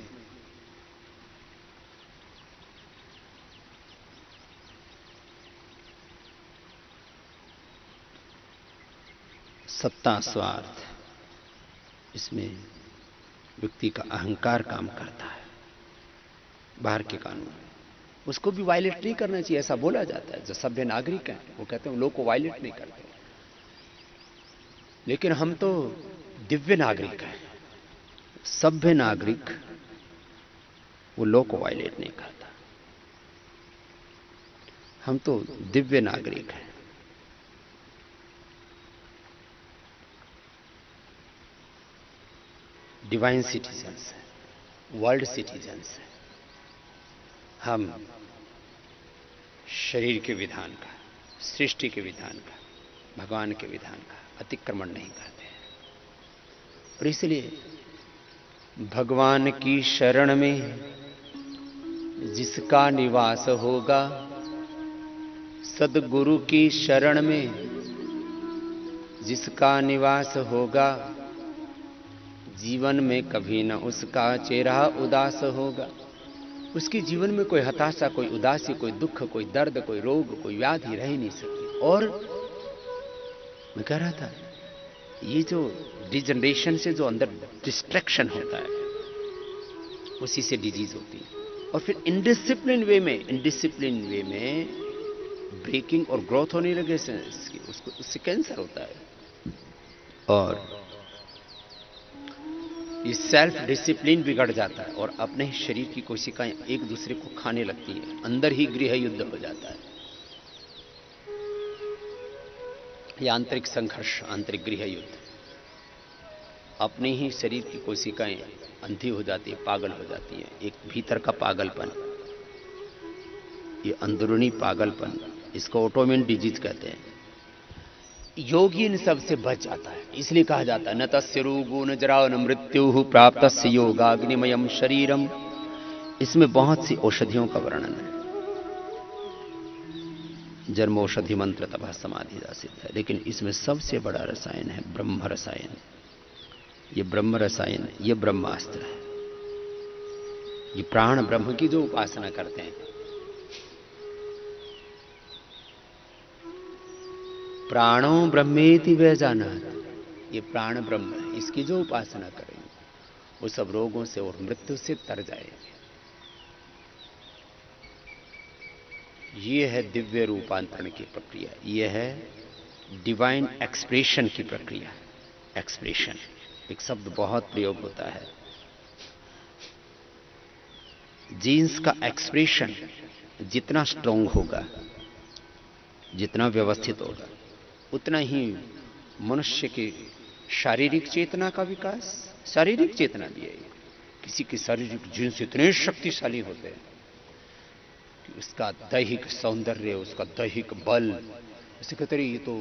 सत्ता, स्वार्थ, इसमें व्यक्ति का अहंकार काम करता है। बाहर के कानून उसको भी वायलेट नहीं करना चाहिए, ऐसा बोला जाता है। जो सभ्य नागरिक हैं वो कहते हैं लोग को वायलेट नहीं करते, लेकिन हम तो दिव्य नागरिक हैं। सभ्य नागरिक वो लोग को वायलेट नहीं करता, हम तो दिव्य नागरिक हैं। डिवाइन सिटीजन्स है, वर्ल्ड सिटीजन्स है। हम शरीर के विधान का, सृष्टि के विधान का, भगवान के विधान का अतिक्रमण नहीं करते हैं। और इसलिए भगवान की शरण में जिसका निवास होगा, सद्गुरु की शरण में जिसका निवास होगा, जीवन में कभी न उसका चेहरा उदास होगा। उसके जीवन में कोई हताशा, कोई उदासी, कोई दुख, कोई दर्द, कोई रोग, कोई व्याधि रह ही नहीं सकती। और मैं कह रहा था, ये जो डिजनरेशन से जो अंदर डिस्ट्रैक्शन होता है, उसी से डिजीज होती है। और फिर इनडिसिप्लिन वे में ब्रेकिंग और ग्रोथ होने लगे से उससे कैंसर होता है। और ये सेल्फ डिसिप्लिन बिगड़ जाता है, और अपने ही शरीर की कोशिकाएं एक दूसरे को खाने लगती है, अंदर ही गृह युद्ध हो जाता है। ये आंतरिक संघर्ष, आंतरिक गृह युद्ध, अपने ही शरीर की कोशिकाएं अंधी हो जाती है, पागल हो जाती है। एक भीतर का पागलपन, ये अंदरूनी पागलपन, इसको ऑटोइम्यून डिजीज कहते हैं। योगी इन सब से बच जाता है। इसलिए कहा जाता है न तस्य रोगो न जरा न मृत्यु प्राप्तस्य योगाग्निमयम शरीरम। इसमें बहुत सी औषधियों का वर्णन है। जन्म औषधि मंत्र तपः समाधि सिद्ध है, लेकिन इसमें सबसे बड़ा रसायन है ब्रह्म रसायन। ये ब्रह्म रसायन, ये ब्रह्मास्त्र है। ये प्राण ब्रह्म की जो उपासना करते हैं, प्राणो ब्रह्मेति वे जानात, ये प्राण ब्रह्म है, इसकी जो उपासना करेंगे वो सब रोगों से और मृत्यु से तर जाएंगे। ये है दिव्य रूपांतरण की प्रक्रिया, ये है डिवाइन एक्सप्रेशन की प्रक्रिया। एक्सप्रेशन एक शब्द बहुत प्रयोग होता है। जीन्स का एक्सप्रेशन जितना स्ट्रांग होगा, जितना व्यवस्थित होगा, उतना ही मनुष्य की शारीरिक चेतना का विकास, शारीरिक चेतना भी है। किसी के शारीरिक जीन्स इतने शक्तिशाली होते हैं कि उसका दैहिक सौंदर्य, उसका दैहिक बल, इसे कहते हैं ये तो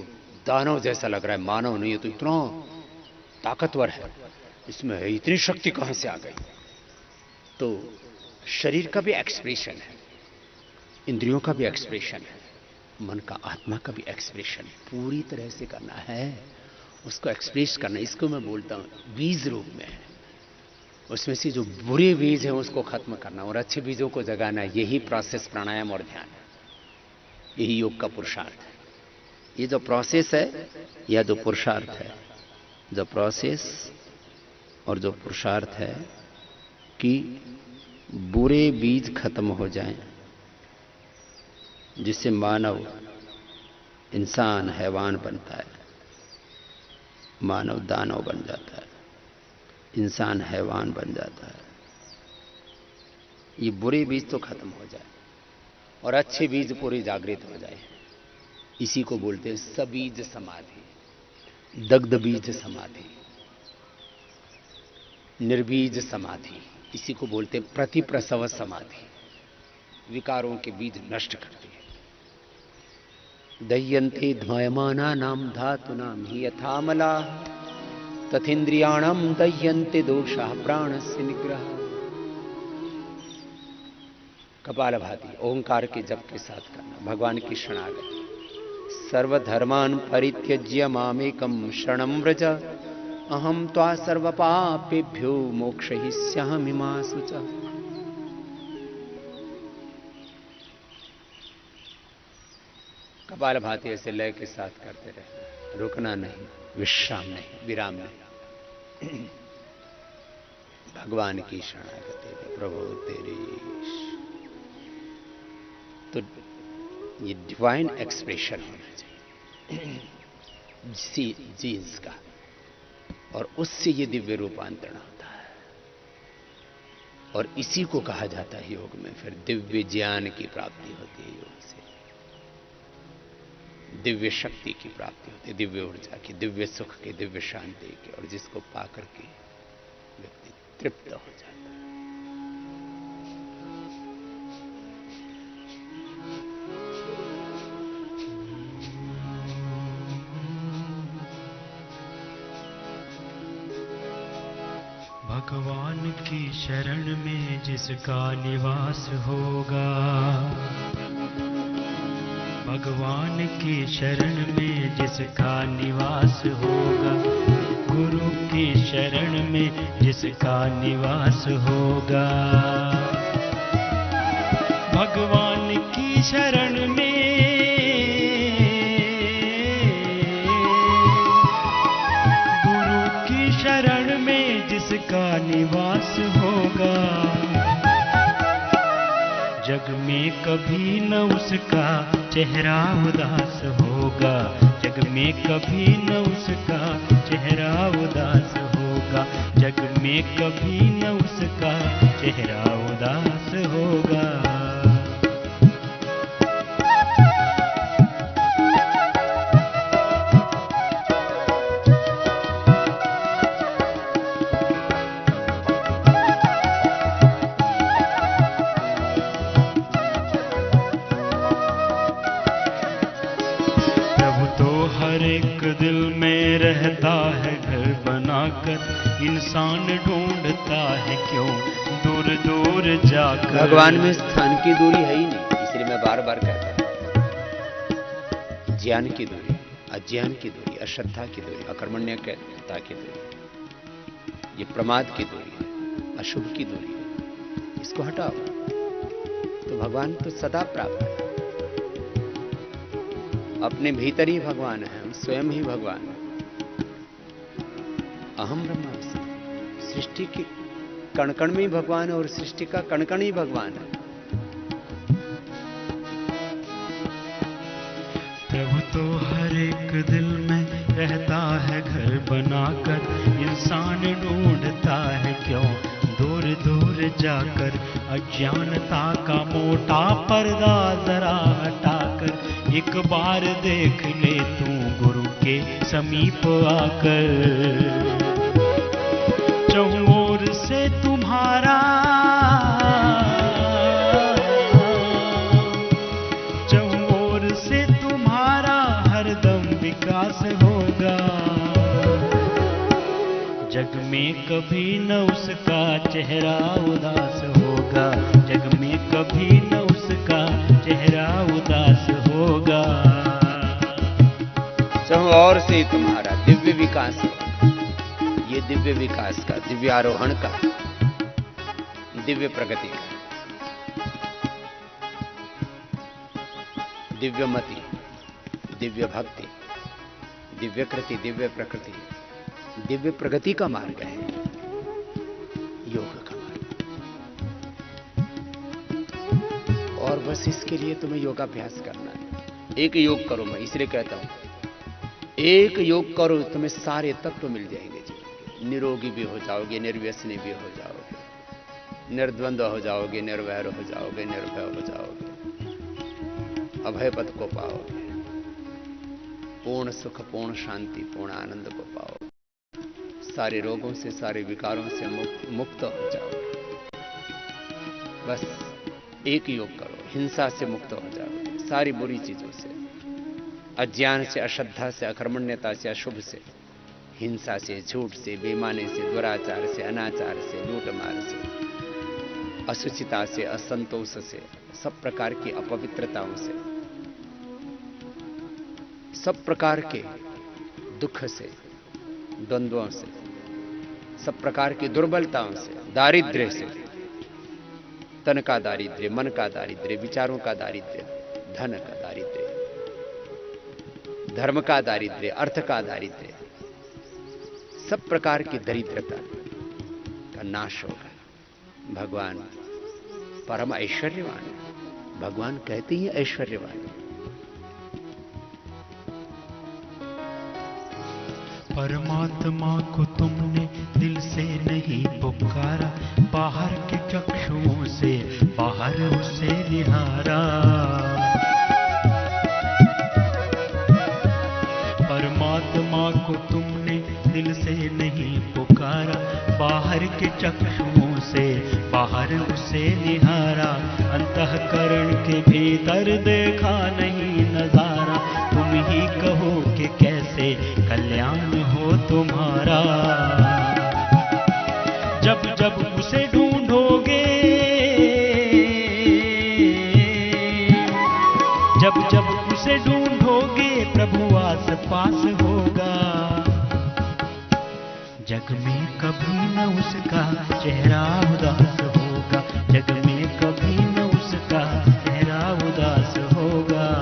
दानव जैसा लग रहा है, मानव नहीं, ये तो इतना ताकतवर है, इसमें इतनी शक्ति कहां से आ गई। तो शरीर का भी एक्सप्रेशन है, इंद्रियों का भी एक्सप्रेशन है, मन का, आत्मा का भी एक्सप्रेशन पूरी तरह से करना है, उसको एक्सप्रेस करना। इसको मैं बोलता हूं बीज रूप में है। उसमें से जो बुरे बीज हैं उसको खत्म करना और अच्छे बीजों को जगाना, यही प्रोसेस प्राणायाम और ध्यान है। यही योग का पुरुषार्थ है। ये जो प्रोसेस है या जो पुरुषार्थ है, जो प्रोसेस और जो पुरुषार्थ है कि बुरे बीज खत्म हो जाएं, जिससे मानव इंसान हैवान बनता है, मानव दानव बन जाता है, इंसान हैवान बन जाता है। ये बुरे बीज तो खत्म हो जाए और अच्छे बीज पूरे जागृत हो जाए, इसी को बोलते हैं सबीज समाधि, दग्ध बीज समाधि, निर्बीज समाधि, इसी को बोलते हैं प्रतिप्रसव समाधि। विकारों के बीज नष्ट करती है। दह्यन्ते ध्मायमाना नाम धातुनाम ही यथामला तथेन्द्रियाणाम दह्यन्ते दोषा प्राणस्य निग्रह। कपालभाति ओंकार के जप के साथ करना, भगवान की शरणागति। सर्वधर्मान परित्यज्य मामेकं शरणं व्रज अहम त्वा सर्वपापेभ्यो मोक्षयिष्यामि मा शुचः। कपालभाति ऐसे लय के साथ करते रहना, रुकना नहीं, विश्राम नहीं, विराम नहीं। भगवान की शरणागति, प्रभु तेरी। तो ये डिवाइन एक्सप्रेशन होना चाहिए जीन्स का, और उससे ये दिव्य रूपांतरण होता है। और इसी को कहा जाता है योग में फिर दिव्य ज्ञान की प्राप्ति होती है। योग से दिव्य शक्ति की प्राप्ति होती है, दिव्य ऊर्जा की, दिव्य सुख की, दिव्य शांति की, और जिसको पाकर के व्यक्ति तृप्त हो जाता है। भगवान की शरण में जिसका निवास होगा, भगवान की शरण में जिसका निवास होगा, गुरु की शरण में जिसका निवास होगा, भगवान की शरण में शरण में जिसका निवास होगा, जग में कभी न उसका चेहरा उदास होगा, जग में कभी न उसका चेहरा उदास होगा, जग में कभी न उसका चेहरा उदास होगा। हर एक दिल में रहता है घर बनाकर, इंसान ढूंढता है क्यों दूर दूर जाकर। भगवान में स्थान की दूरी है ही नहीं, इसलिए मैं बार बार कहता हूं, ज्ञान की दूरी, अज्ञान की दूरी, अश्रद्धा की दूरी, अकर्मण्यता की दूरी, ये प्रमाद की दूरी है, अशुभ की दूरी है, इसको हटाओ तो भगवान तो सदा प्राप्त है। अपने भीतर ही भगवान है, हम स्वयं ही भगवान है। अहम ब्रह्मास्मि, सृष्टि के कण कण में ही भगवान है और सृष्टि का कण कण ही भगवान है। प्रभु तो हर एक दिल में रहता है घर बनाकर, इंसान ढूंढता है क्यों दूर दूर जाकर। अज्ञानता का मोटा पर्दा जरा हटाकर, एक बार देख ले तू गुरु के समीप आकर। चहुओर से तुम्हारा हरदम विकास होगा, जग में कभी न उसका चेहरा उदास होगा, जग में कभी न उसका चेहरा उदास होगा। और से तुम्हारा दिव्य विकास, ये दिव्य विकास का, दिव्य आरोहण का, दिव्य प्रगति का, दिव्यमति, दिव्य भक्ति, दिव्य कृति, दिव्य प्रकृति, दिव्य प्रगति का मार्ग है योग का मार्ग। और बस इसके लिए तुम्हें योगाभ्यास करना है। एक योग करो, मैं इसलिए कहता हूं एक योग करो, तुम्हें सारे तत्व मिल जाएंगे जीवन के। निरोगी भी हो जाओगे, निर्व्यसनी भी हो जाओगे, निर्द्वंद्व हो जाओगे, निर्वैर हो जाओगे, निर्भय हो जाओगे, अभय पद को पाओगे, पूर्ण सुख, पूर्ण शांति, पूर्ण आनंद को पाओगे, सारे रोगों से, सारे विकारों से मुक्त हो जाओगे। बस एक योग करो, हिंसा से मुक्त हो जाओगे, सारी बुरी चीजों से, अज्ञान से, अश्रद्धा से, अकर्मण्यता से, अशुभ से, हिंसा से, झूठ से, बेईमानी से, दुराचार से, अनाचार से, लूटमार से, असुचिता से, असंतोष से, सब प्रकार की अपवित्रताओं से, सब प्रकार के दुख से, द्वंद्वों से, सब प्रकार की दुर्बलताओं से, दारिद्र्य से, तन का दारिद्र्य, मन का दारिद्र्य, विचारों का दारिद्र्य, धन का दारिद्र्य, धर्म का दारिद्र्य, अर्थ का दारिद्र्य, सब प्रकार की दरिद्रता का नाश होगा। भगवान परम ऐश्वर्यवान है, भगवान कहते ही ऐश्वर्यवान है। परमात्मा को तुमने दिल से नहीं पुकारा, बाहर के चक्षुओं से बाहर उसे निहारा। परमात्मा को तुमने दिल से नहीं पुकारा, बाहर के चक्षुओं से बाहर उसे निहारा। अंतःकरण के भीतर देखा नहीं नजारा, तुम ही कहो कि कैसे कल्याण हो तुम्हारा। जब जब उसे ढूंढोगे, जब जब उसे ढूंढोगे, प्रभु आस पास होगा। जग में कभी न उसका चेहरा उदास होगा, जग में कभी न उसका चेहरा उदास होगा।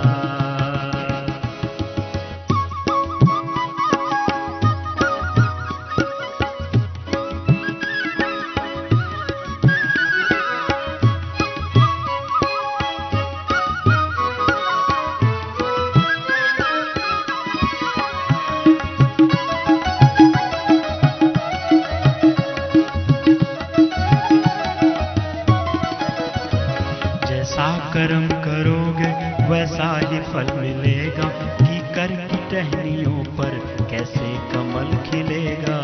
कर्म करोगे वैसा ही फल मिलेगा, कि कर की टहनियों पर कैसे कमल खिलेगा।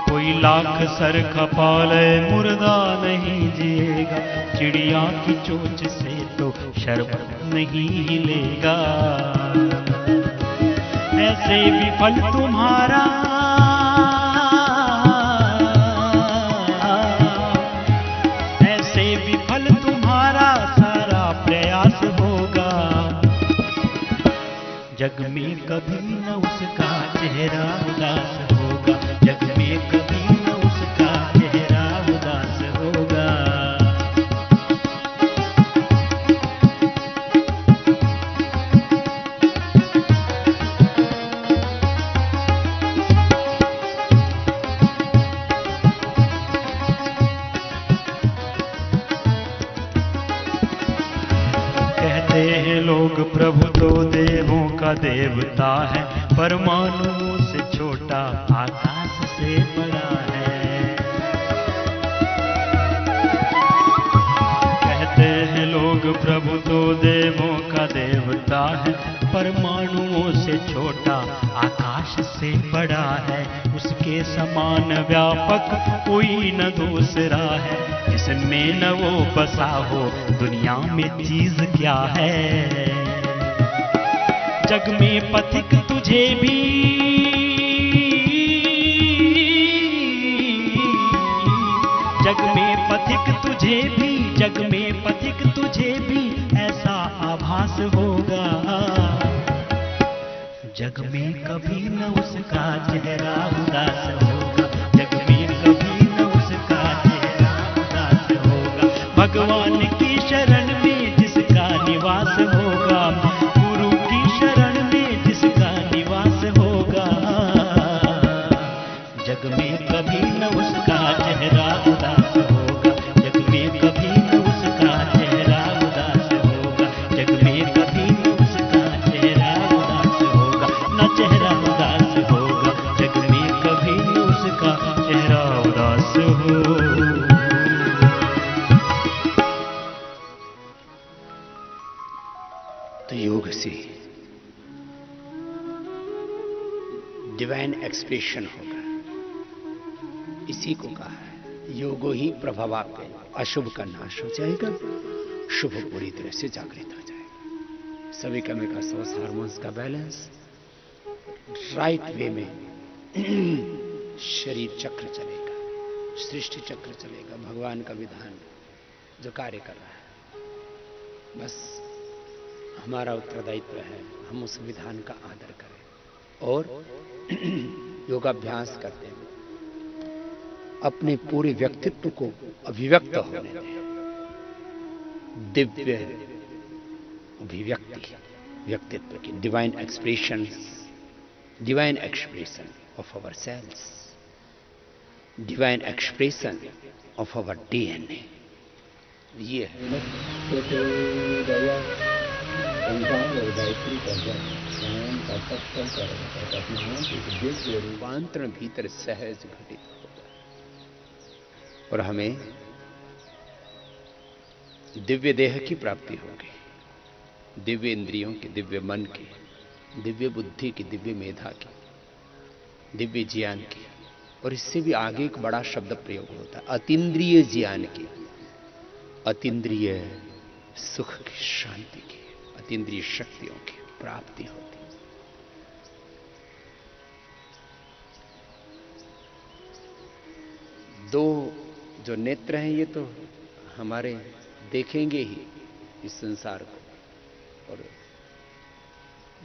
कोई लाख सर खपा ले मुर्दा नहीं जिएगा, चिड़िया की चोंच से तो शरबत नहीं हिलेगा। ऐसे भी फल तुम्हारा, जग में कभी न उसका चेहरा उदास होगा, जग में कभी न उसका चेहरा उदास होगा। कहते हैं लोग प्रभु तो देवों का देवता है, परमाणुओं से छोटा आकाश से बड़ा है। कहते हैं लोग प्रभु तो देवों का देवता है, परमाणुओं से छोटा आकाश से बड़ा है। उसके समान व्यापक कोई न दूसरा है, जिसमें न वो बसा हो दुनिया में चीज क्या है। जग में पथिक तुझे भी, जग में पथिक तुझे भी, जग में पथिक तुझे भी ऐसा आभास होगा। जग में कभी न उसका चेहरा उदास होगा, जग में कभी न उसका चेहरा उदास होगा। भगवान जग में कभी न उसका चेहरा उदास होगा, जग में कभी न उसका चेहरा उदास होगा, जग में कभी न उसका चेहरा उदास होगा, न चेहरा उदास होगा, जग में कभी न उसका चेहरा उदास होगा। तो योग से डिवाइन एक्सप्रेशन होगा, इसी को कहा है योगो ही प्रभावाप्य। अशुभ का नाश हो जाएगा, शुभ पूरी तरह से जागृत हो जाएगा। सभी केमिकल्स और हार्मोन्स का बैलेंस राइट वे में शरीर चक्र चलेगा, सृष्टि चक्र चलेगा, भगवान का विधान जो कार्य कर रहा है। बस हमारा उत्तरदायित्व है हम उस विधान का आदर करें और योगाभ्यास करते हैं अपने पूरे व्यक्तित्व को अभिव्यक्त होने दें। दिव्य अभिव्यक्ति व्यक्तित्व की, divine expression of our cells, divine expression of our DNA, ये है रूपांतरण भीतर सहज घटित होगा और हमें दिव्य देह की प्राप्ति होगी, दिव्य इंद्रियों की, दिव्य मन की, दिव्य बुद्धि की, दिव्य मेधा की, दिव्य ज्ञान की। और इससे भी आगे एक बड़ा शब्द प्रयोग होता है, अतीन्द्रिय ज्ञान की, अतीन्द्रिय सुख की, शांति की, अतीन्द्रिय शक्तियों की प्राप्ति होती। दो जो नेत्र हैं ये तो हमारे देखेंगे ही इस संसार को, और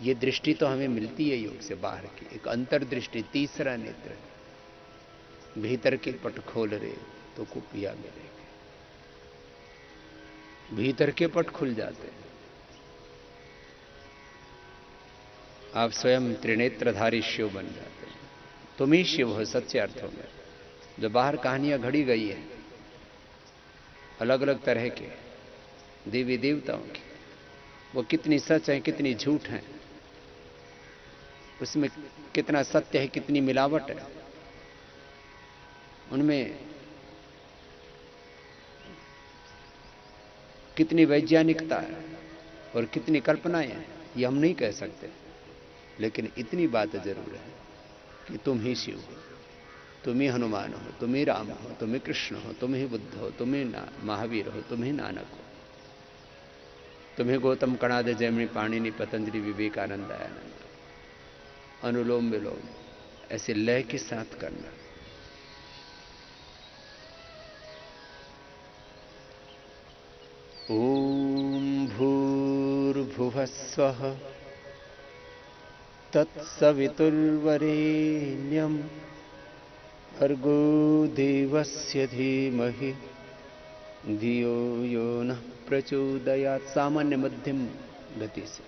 ये दृष्टि तो हमें मिलती है योग से बाहर की, एक अंतर्दृष्टि, तीसरा नेत्र, भीतर के पट खोल रहे तो कुपिया मिलेगी, भीतर के पट खुल जाते हैं। आप स्वयं त्रिनेत्रधारी शिव बन जाते हैं, तुम ही शिव हो सच्चे अर्थों में। जो बाहर कहानियां घड़ी गई है अलग अलग तरह के देवी देवताओं की, वो कितनी सच है कितनी झूठ है, उसमें कितना सत्य है कितनी मिलावट है, उनमें कितनी वैज्ञानिकता है और कितनी कल्पनाएं हैं, ये हम नहीं कह सकते। लेकिन इतनी बात जरूर है कि तुम ही शिव हो, तुम ही हनुमान हो, तुम ही राम हो, तुम ही कृष्ण हो, तुम ही बुद्ध हो, तुम ही महावीर हो, तुम ही नानक हो, तुम ही गौतम कणाद जैमिनी पाणिनि पतंजलि विवेकानंद आनंद। अनुलोम विलोम ऐसे लय के साथ करना। ओम भूर्भुवः स्वः तत्सवितुर्वरेण्यं भर्गो देवस्य धीमहि धियो यो नः प्रचोदयात्। सामान्य मध्यम गति से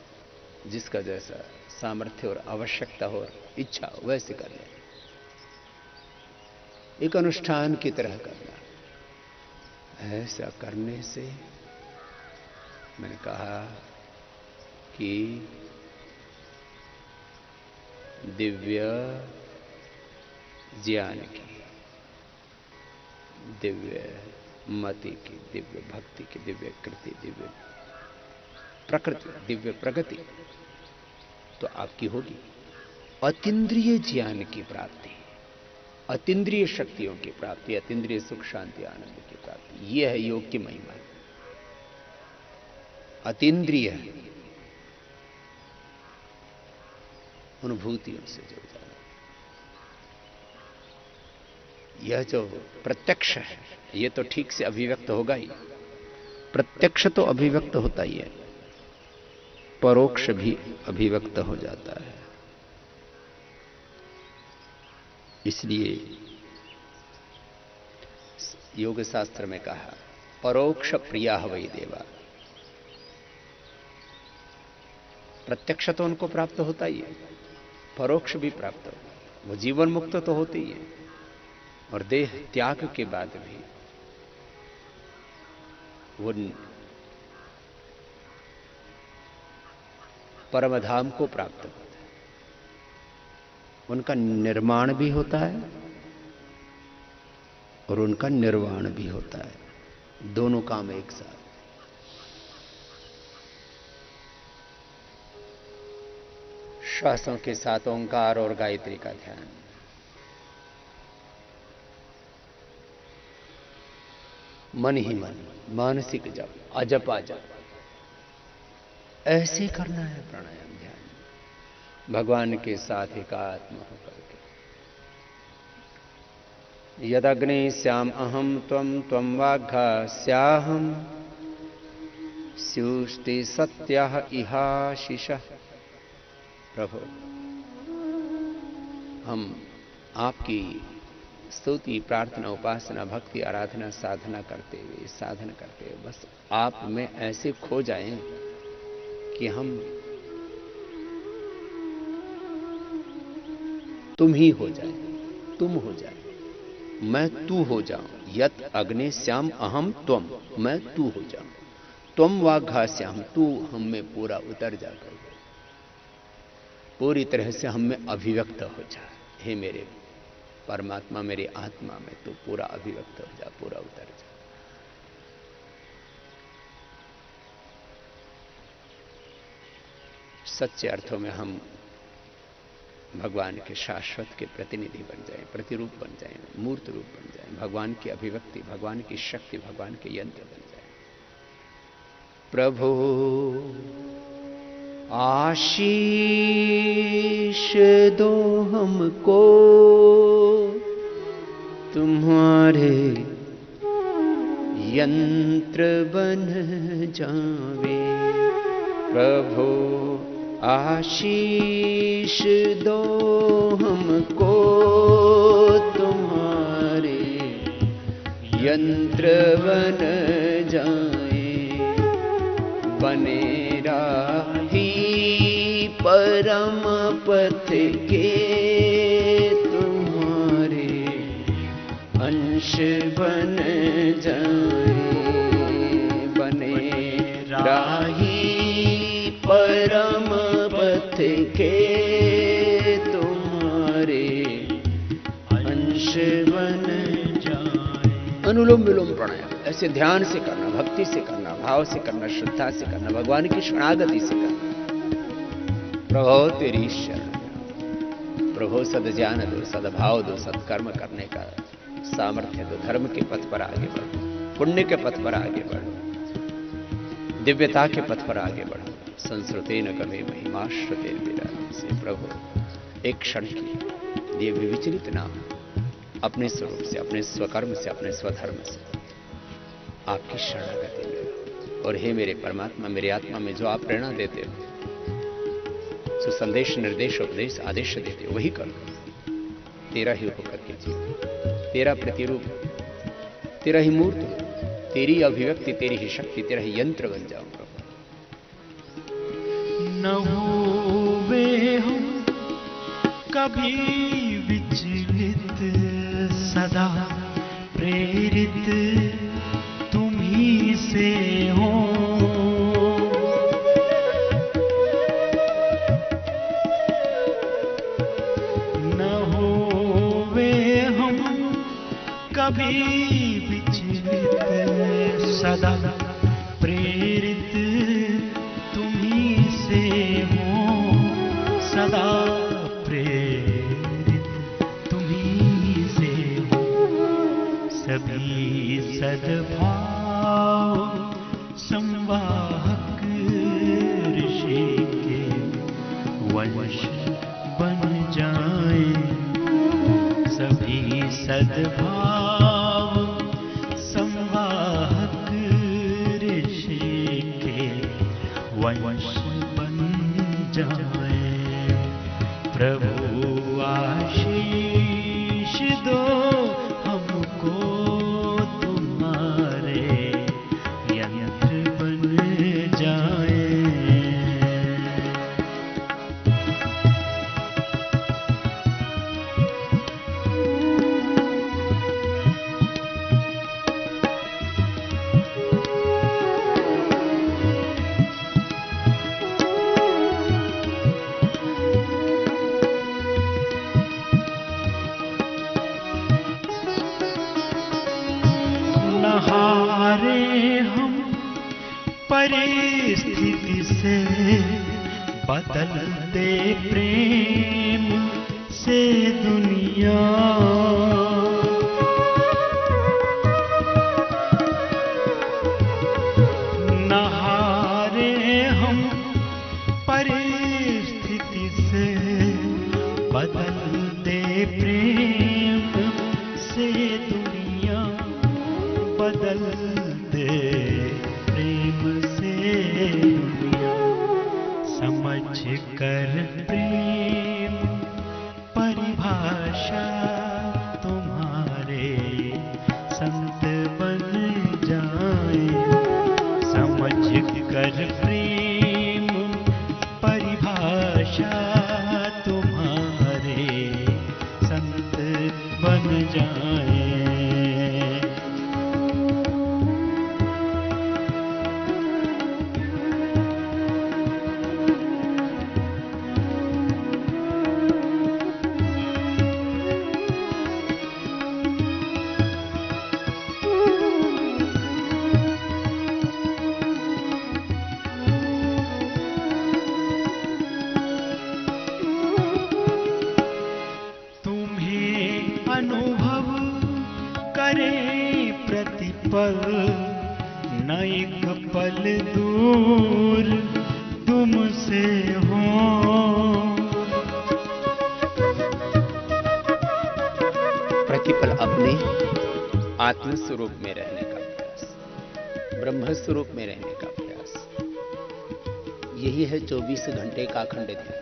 जिसका जैसा सामर्थ्य और आवश्यकता हो और इच्छा हो वैसे कर ले, एक अनुष्ठान की तरह करना। ऐसा करने से मैंने कहा कि दिव्य ज्ञान की, दिव्य मति की, दिव्य भक्ति की, दिव्य कृति, दिव्य प्रकृति, दिव्य प्रगति तो आपकी होगी। अतीन्द्रिय ज्ञान की प्राप्ति, अतीन्द्रिय शक्तियों की प्राप्ति, अतीन्द्रिय सुख शांति आनंद की प्राप्ति, यह है योग की महिमा। अतीन्द्रिय अनुभूतियों से जुड़ जाना। यह जो प्रत्यक्ष है यह तो ठीक से अभिव्यक्त होगा ही, प्रत्यक्ष तो अभिव्यक्त होता ही है, परोक्ष भी अभिव्यक्त हो जाता है। इसलिए योग शास्त्र में कहा परोक्ष प्रिया वै देवा। प्रत्यक्ष तो उनको प्राप्त होता ही है, परोक्ष भी प्राप्त हो, वो जीवन मुक्त तो होते ही है, और देह त्याग के बाद भी वो परमधाम को प्राप्त होता है। उनका निर्माण भी होता है और उनका निर्वाण भी होता है, दोनों काम एक साथ। श्वासों के साथ ओंकार और गायत्री का ध्यान, मन ही मन, मानसिक जप, अजप अजप, ऐसे करना है प्राणायाम ध्यान, भगवान के साथ एकात्म होकर के। यदग्ने श्याम अहम त्वम त्वम वाघास्याहम स्युष्टि सत्यः इहाशिषः। प्रभु, हम आपकी स्तुति, प्रार्थना, उपासना, भक्ति, आराधना, साधना करते हुए, साधन करते हुए बस आप में ऐसे खो जाएं कि हम तुम ही हो जाए, तुम हो जाए, मैं तू हो जाऊं। यत अग्ने श्याम अहम त्वम, मैं तू हो जाऊं। त्वम वाघास्याम, तू हम में पूरा उतर जाकर पूरी तरह से हम में अभिव्यक्त हो जा। हे मेरे परमात्मा, मेरी आत्मा में तू पूरा अभिव्यक्त हो जा, पूरा उतर जा। सच्चे अर्थों में हम भगवान के शाश्वत के प्रतिनिधि बन जाएं, प्रतिरूप बन जाएं, मूर्त रूप बन जाएं, भगवान की अभिव्यक्ति, भगवान की शक्ति, भगवान के यंत्र बन जाएं। प्रभु आशीष दो हमको, तुम्हारे यंत्र बन जावे। प्रभु आशीष दो हमको, तुम्हारे यंत्र बन जाए। बने राही परम पथ के, तुम्हारे अंश बन जाए। बने राही परम पथ के, तुम्हारे अंश बन जाए। अनुलोम विलोम प्राणायाम ऐसे ध्यान से करना, भक्ति से करना, भाव से करना, श्रद्धा से करना, भगवान की शरणागति से करना। प्रभो तेरी शरण, प्रभो सद्ज्ञान दो, सद्भाव दो, सत्कर्म करने का सामर्थ्य दो, धर्म के पथ पर आगे बढ़ो, पुण्य के पथ पर आगे बढ़ो, दिव्यता के पथ पर आगे बढ़ो। संस्कृतेन कमे महिमाश्रुतेन विराजते से। प्रभु एक क्षण के लिए भी विचलित ना हो, अपने स्वरूप से, अपने स्वकर्म से, अपने स्वधर्म से आपकी शरणागति में। और हे मेरे परमात्मा, मेरी आत्मा में जो आप प्रेरणा देते हो, जो संदेश, निर्देश, उपदेश, आदेश देते हो, वही करो। तेरा ही होकर के जीव, तेरा प्रतिरूप, तेरा ही मूर्त, तेरी अभिव्यक्ति, तेरी ही शक्ति, तेरा ही यंत्र बन जाऊं। प्रभु न होवे हम कभी विचलित, सदा प्रेरित तुम ही से हो। न होवे हम कभी विचलित, सदा प्रेरित तुम ही से हो। सदा प्रेरित तुम ही से हो। सभी सद्भाव संवाहक ऋषि के वंश बन जाए। सभी सद्भाव संवाहक ऋषि के वंश बन जाए। प्रभु आशीष दो हमको, तुम्हारे यंत्र बन जाए। हारे हम परिस्थिति से, बदलते प्रेम से दुनिया। न हारे हम परिस्थिति से, बदलते प्रेम से दुनिया, बदलते प्रेम से दुनिया। समझ कर प्रेम परिभाषा तुम्हारे संत बन जाए। समझ कर प्रेम परिभाषा तुम्हारे संत बन जाए। अनुभव करे प्रतिपल, न एक पल दूर तुमसे हो। प्रतिपल अपने आत्म स्वरूप में रहने का प्रयास, ब्रह्म स्वरूप में रहने का प्रयास, यही है 24 घंटे का अखंड ध्यान,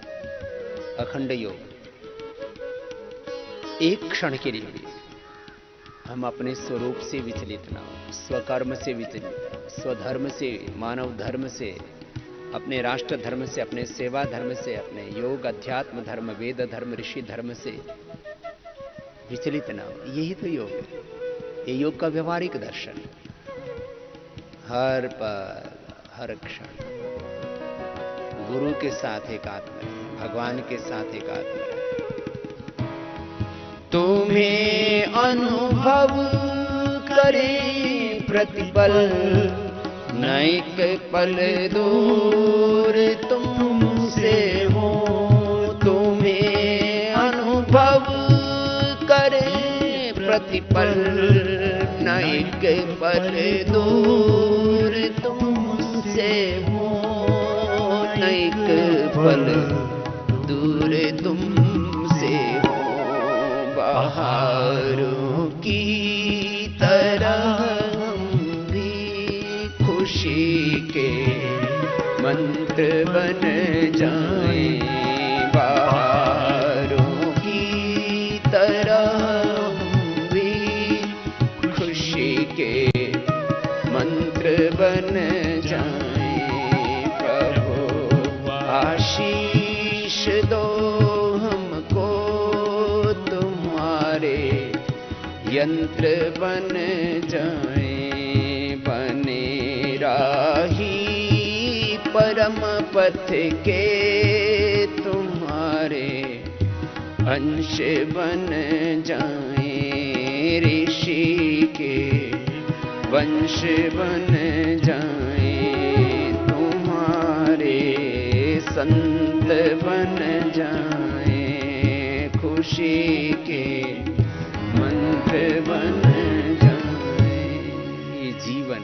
अखंड योग। एक क्षण के लिए भी हम अपने स्वरूप से विचलित ना हो, स्वकर्म से विचलित, स्वधर्म से, मानव धर्म से, अपने राष्ट्र धर्म से, अपने सेवा धर्म से, अपने योग अध्यात्म धर्म, वेद धर्म, ऋषि धर्म से विचलित ना हो। यही तो योग है। ये योग का व्यवहारिक दर्शन। हर पल, हर क्षण गुरु के साथ एकात्म रहे, भगवान के साथ एकात्म रहे। तुम्हें अनुभव करे प्रतिपल, न एक पल दूर तुमसे हो। तुम्हें अनुभव करे प्रतिपल, न एक पल दूर तुमसे हो। न एक पल दूर तुमसे हो। बहारों की तरह हम भी खुशी के मंत्र बन जाएं। बहारों की तरह हम भी खुशी के मंत्र बन जाएं। प्रभु आशीष दो यंत्र बन जाएं। बने राही परम पथ के तुम्हारे अंश बन जाएं। ऋषि के वंश बन जाएं। तुम्हारे संत बन जाएं। खुशी के मंत्र बन जाए। ये जीवन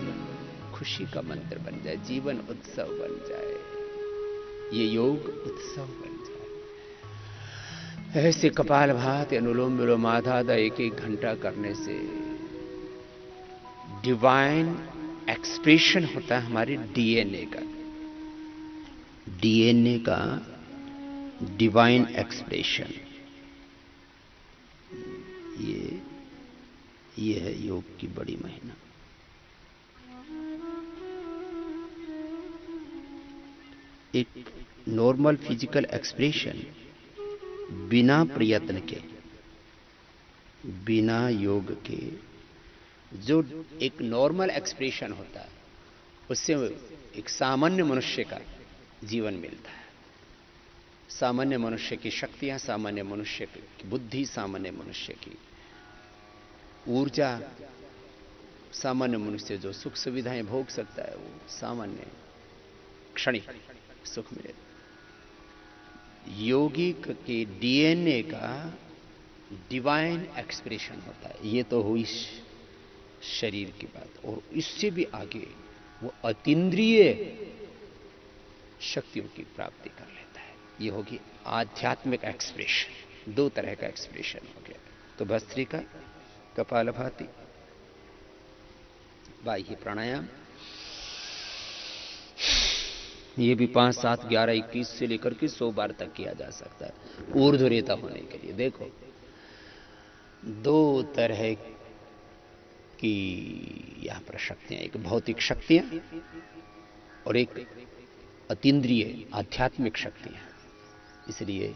खुशी का मंत्र बन जाए, जीवन उत्सव बन जाए, ये योग उत्सव बन जाए। ऐसे कपालभाति, अनुलोम विलोम आधा एक एक घंटा करने से डिवाइन एक्सप्रेशन होता है हमारे डीएनए का, डीएनए का डिवाइन एक्सप्रेशन। ये है योग की बड़ी महिमा। एक नॉर्मल फिजिकल एक्सप्रेशन बिना प्रयत्न के, बिना योग के जो एक नॉर्मल एक्सप्रेशन होता है, उससे एक सामान्य मनुष्य का जीवन मिलता है। सामान्य मनुष्य की शक्तियां, सामान्य मनुष्य की बुद्धि, सामान्य मनुष्य की ऊर्जा, सामान्य मनुष्य जो सुख सुविधाएं भोग सकता है वो सामान्य क्षणिक सुख मिलेगा। योगी के डीएनए का डिवाइन एक्सप्रेशन होता है। ये तो हुई शरीर की बात, और इससे भी आगे वो अतीन्द्रिय शक्तियों की प्राप्ति कर लेता है। ये होगी आध्यात्मिक एक्सप्रेशन। दो तरह का एक्सप्रेशन हो गया। तो भस्त्रिका, कपालभाति, बाह्य प्राणायाम, ये भी 5, 7, 11, 21 से लेकर के 100 बार तक किया जा सकता है ऊर्ध्वरेता होने के लिए। देखो, दो तरह की यहां पर शक्तियां, एक भौतिक शक्तियां और एक अतीन्द्रिय आध्यात्मिक शक्तियां। इसलिए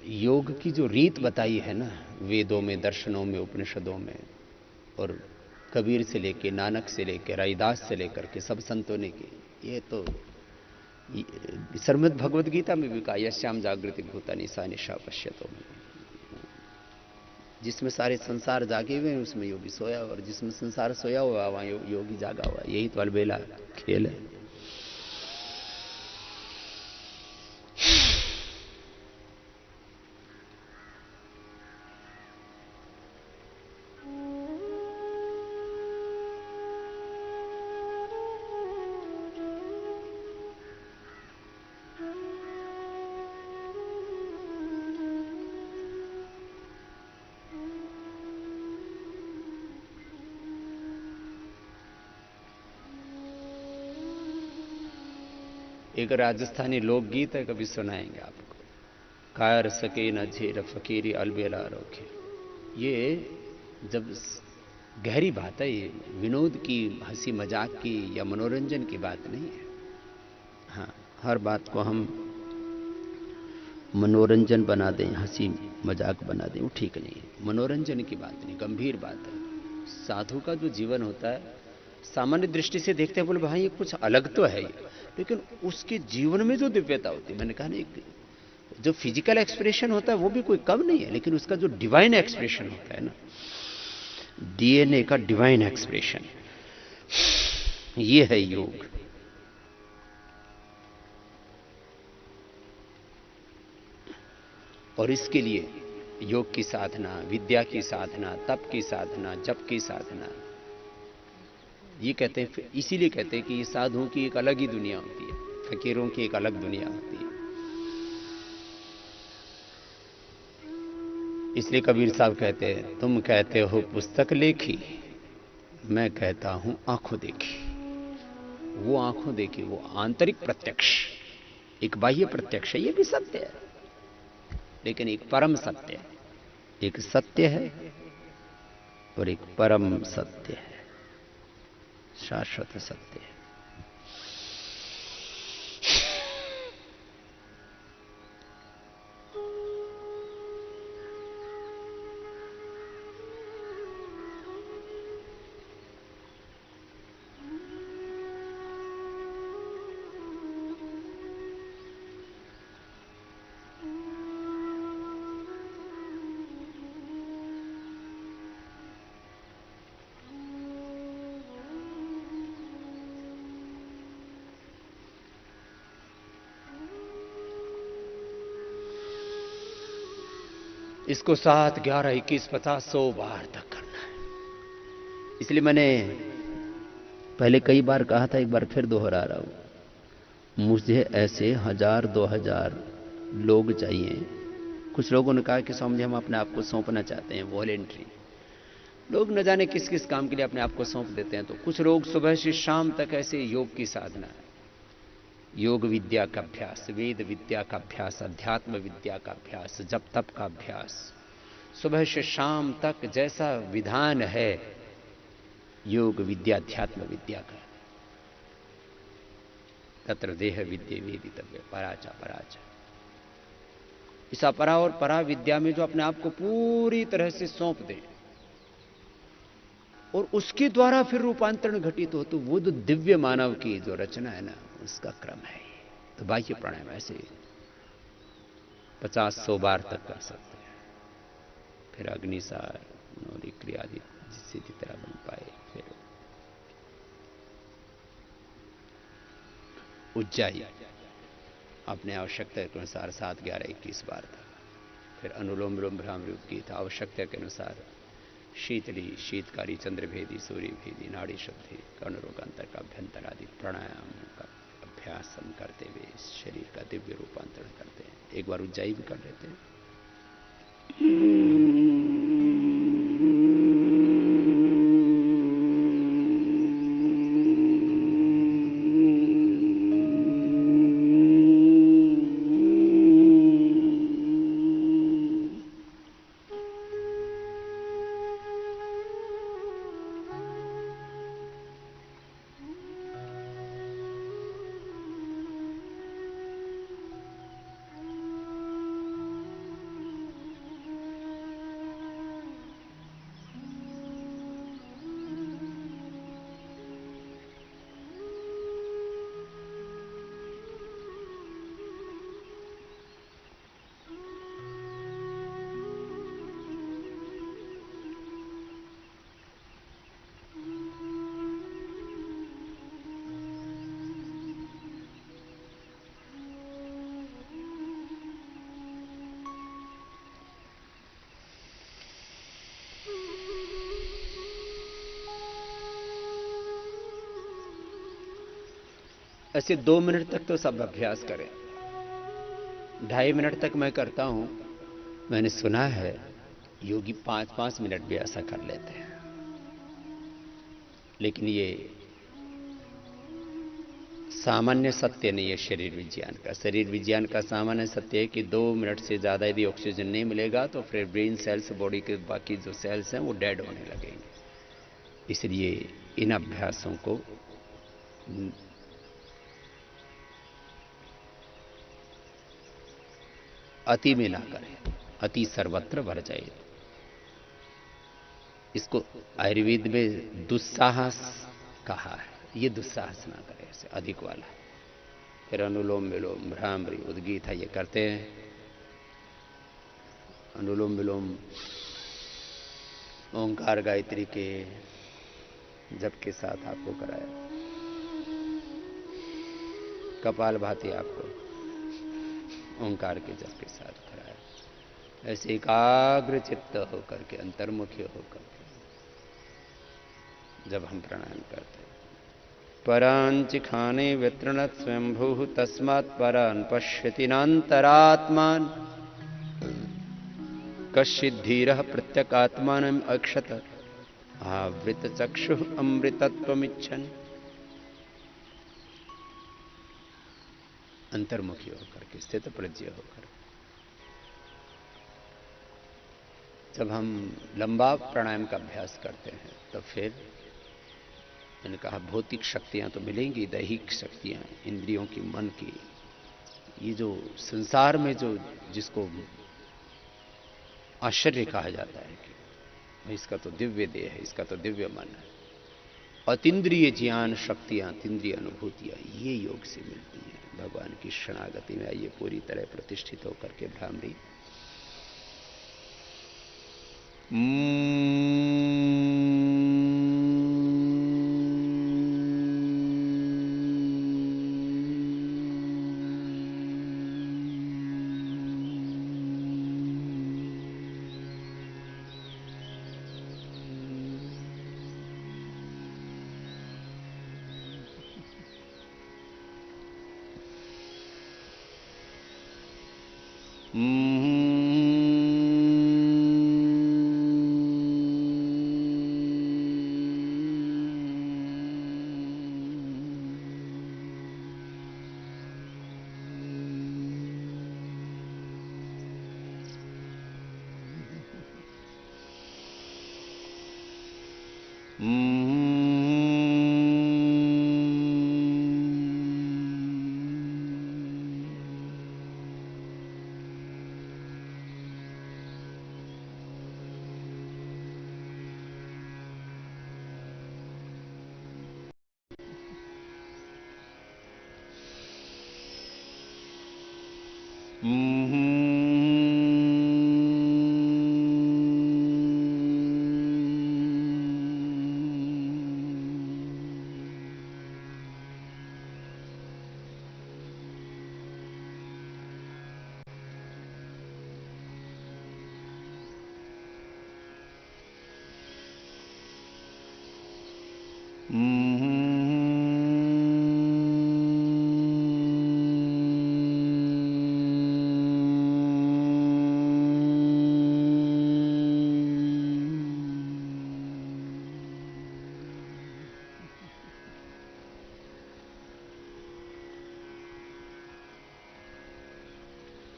योग की जो रीत बताई है ना, वेदों में, दर्शनों में, उपनिषदों में, और कबीर से लेके, नानक से लेके, रविदास से लेकर के सब संतों ने की, ये तो श्रीमद् भगवद गीता में भी कहा, यस्याम जागृति भूतानि सा निशा पश्यतो में। जिसमें सारे संसार जागे हुए हैं उसमें योगी सोया, और जिसमें संसार सोया हुआ वहां योगी जागा हुआ। यही तो अलबेला खेल है। एक राजस्थानी लोकगीत है, कभी सुनाएंगे आपको। कायर सके न झेर फकीरी अलबेला रोके। ये जब गहरी बात है, ये विनोद की, हंसी मजाक की या मनोरंजन की बात नहीं है। हाँ, हर बात को हम मनोरंजन बना दें, हंसी मजाक बना दें, वो ठीक नहीं है। मनोरंजन की बात नहीं, गंभीर बात है। साधु का जो जीवन होता है, सामान्य दृष्टि से देखते हैं, बोले भाई ये कुछ अलग तो है ये, लेकिन उसके जीवन में जो दिव्यता होती है, मैंने कहा ना, जो फिजिकल एक्सप्रेशन होता है वो भी कोई कम नहीं है, लेकिन उसका जो डिवाइन एक्सप्रेशन होता है ना, डीएनए का डिवाइन एक्सप्रेशन, ये है योग। और इसके लिए योग की साधना, विद्या की साधना, तप की साधना, जप की साधना, ये कहते हैं, इसीलिए कहते हैं कि ये साधुओं की एक अलग ही दुनिया होती है, फकीरों की एक अलग दुनिया होती है। इसलिए कबीर साहब कहते हैं, तुम कहते हो पुस्तक लेखी, मैं कहता हूं आंखों देखी। वो आंखों देखी, वो आंतरिक प्रत्यक्ष, एक बाह्य प्रत्यक्ष है, ये भी सत्य है, लेकिन एक परम सत्य है। एक सत्य है और एक परम सत्य है, शाश्वत सत्य है। इसको 7, 11, 21, 50, 100 बार तक करना है। इसलिए मैंने पहले कई बार कहा था, एक बार फिर दोहरा रहा हूं, मुझे ऐसे 1000, 2000 लोग चाहिए। कुछ लोगों ने कहा कि स्वामी जी हम अपने आप को सौंपना चाहते हैं, वॉलेंट्री। लोग न जाने किस किस काम के लिए अपने आप को सौंप देते हैं। तो कुछ लोग सुबह से शाम तक ऐसे योग की साधना है, योग विद्या का अभ्यास, वेद विद्या का अभ्यास, अध्यात्म विद्या का अभ्यास, जप तप का अभ्यास, सुबह से शाम तक जैसा विधान है योग विद्या अध्यात्म विद्या का, तत्र देह विद्या वेदितव्य पराचा पराचा। इस अपरा और परा विद्या में जो अपने आप को पूरी तरह से सौंप दे और उसके द्वारा फिर रूपांतरण घटित हो, तो वो जो दिव्य मानव की जो रचना है ना, उसका क्रम है। तो बाह्य प्राणायाम ऐसे 50-100 बार तक कर सकते हैं। फिर अग्निसार नौरी क्रिया आदि सीधी तरह बन पाए। फिर उज्जाई अपने आवश्यकता के अनुसार 7, 11, 21 बार था। फिर अनुलोम विलोम भ्रामरी उद्गीत आवश्यकता के अनुसार शीतली, शीतकारी, चंद्रभेदी, सूर्यभेदी, नाड़ी शुद्धि, कर्णरोगांतर का अभ्यंतर आदि प्राणायाम का अभ्यास हम करते हुए इस शरीर का दिव्य रूपांतरण करते हैं। एक बार उज्जाई भी कर लेते हैं। ऐसे 2 मिनट तक तो सब अभ्यास करें। 2.5 मिनट तक मैं करता हूं। मैंने सुना है योगी 5-5 मिनट भी ऐसा कर लेते हैं। लेकिन ये सामान्य सत्य नहीं है शरीर विज्ञान का। शरीर विज्ञान का सामान्य सत्य है कि 2 मिनट से ज्यादा यदि ऑक्सीजन नहीं मिलेगा तो फिर ब्रेन सेल्स, बॉडी के बाकी जो सेल्स हैं वो डेड होने लगेंगे। इसलिए इन अभ्यासों को अति में ना करें। अति सर्वत्र भर जाए। इसको आयुर्वेद में दुस्साहस कहा है। ये दुस्साहस ना करें, ऐसे अधिक वाला। फिर अनुलोम विलोम भ्रामरी उद्गीत है, ये करते हैं। अनुलोम विलोम ओंकार गायत्री के जप के साथ आपको कराया। कपाल भाती आपको ओंकार के जप के साथ कराया। ऐसे एकाग्र चित्त होकर के, अंतर्मुखी होकर के जब हम प्राणायाम करते हैं। परांचि खाने वितृणत स्वयंभू तस्मात् परान पश्यति नान्तरात्मान कश्चित् धीरः प्रत्यगात्मानम् अक्षत आवृत चक्षु अमृतत्वमिच्छन्। अंतर्मुखी होकर के, स्थित प्रज्ञ होकर। जब हम लंबा प्राणायाम का अभ्यास करते हैं तो फिर मैंने कहा भौतिक शक्तियां तो मिलेंगी, दैहिक शक्तियां, इंद्रियों की, मन की, ये जो संसार में जो जिसको आश्चर्य कहा जाता है कि इसका तो दिव्य देह है, इसका तो दिव्य मन है, अतीन्द्रिय ज्ञान शक्तियां, तीन्द्रिय अनुभूतियां, ये योग से मिलती हैं। भगवान की शरणागति में आइए पूरी तरह प्रतिष्ठित होकर के भ्रामरी।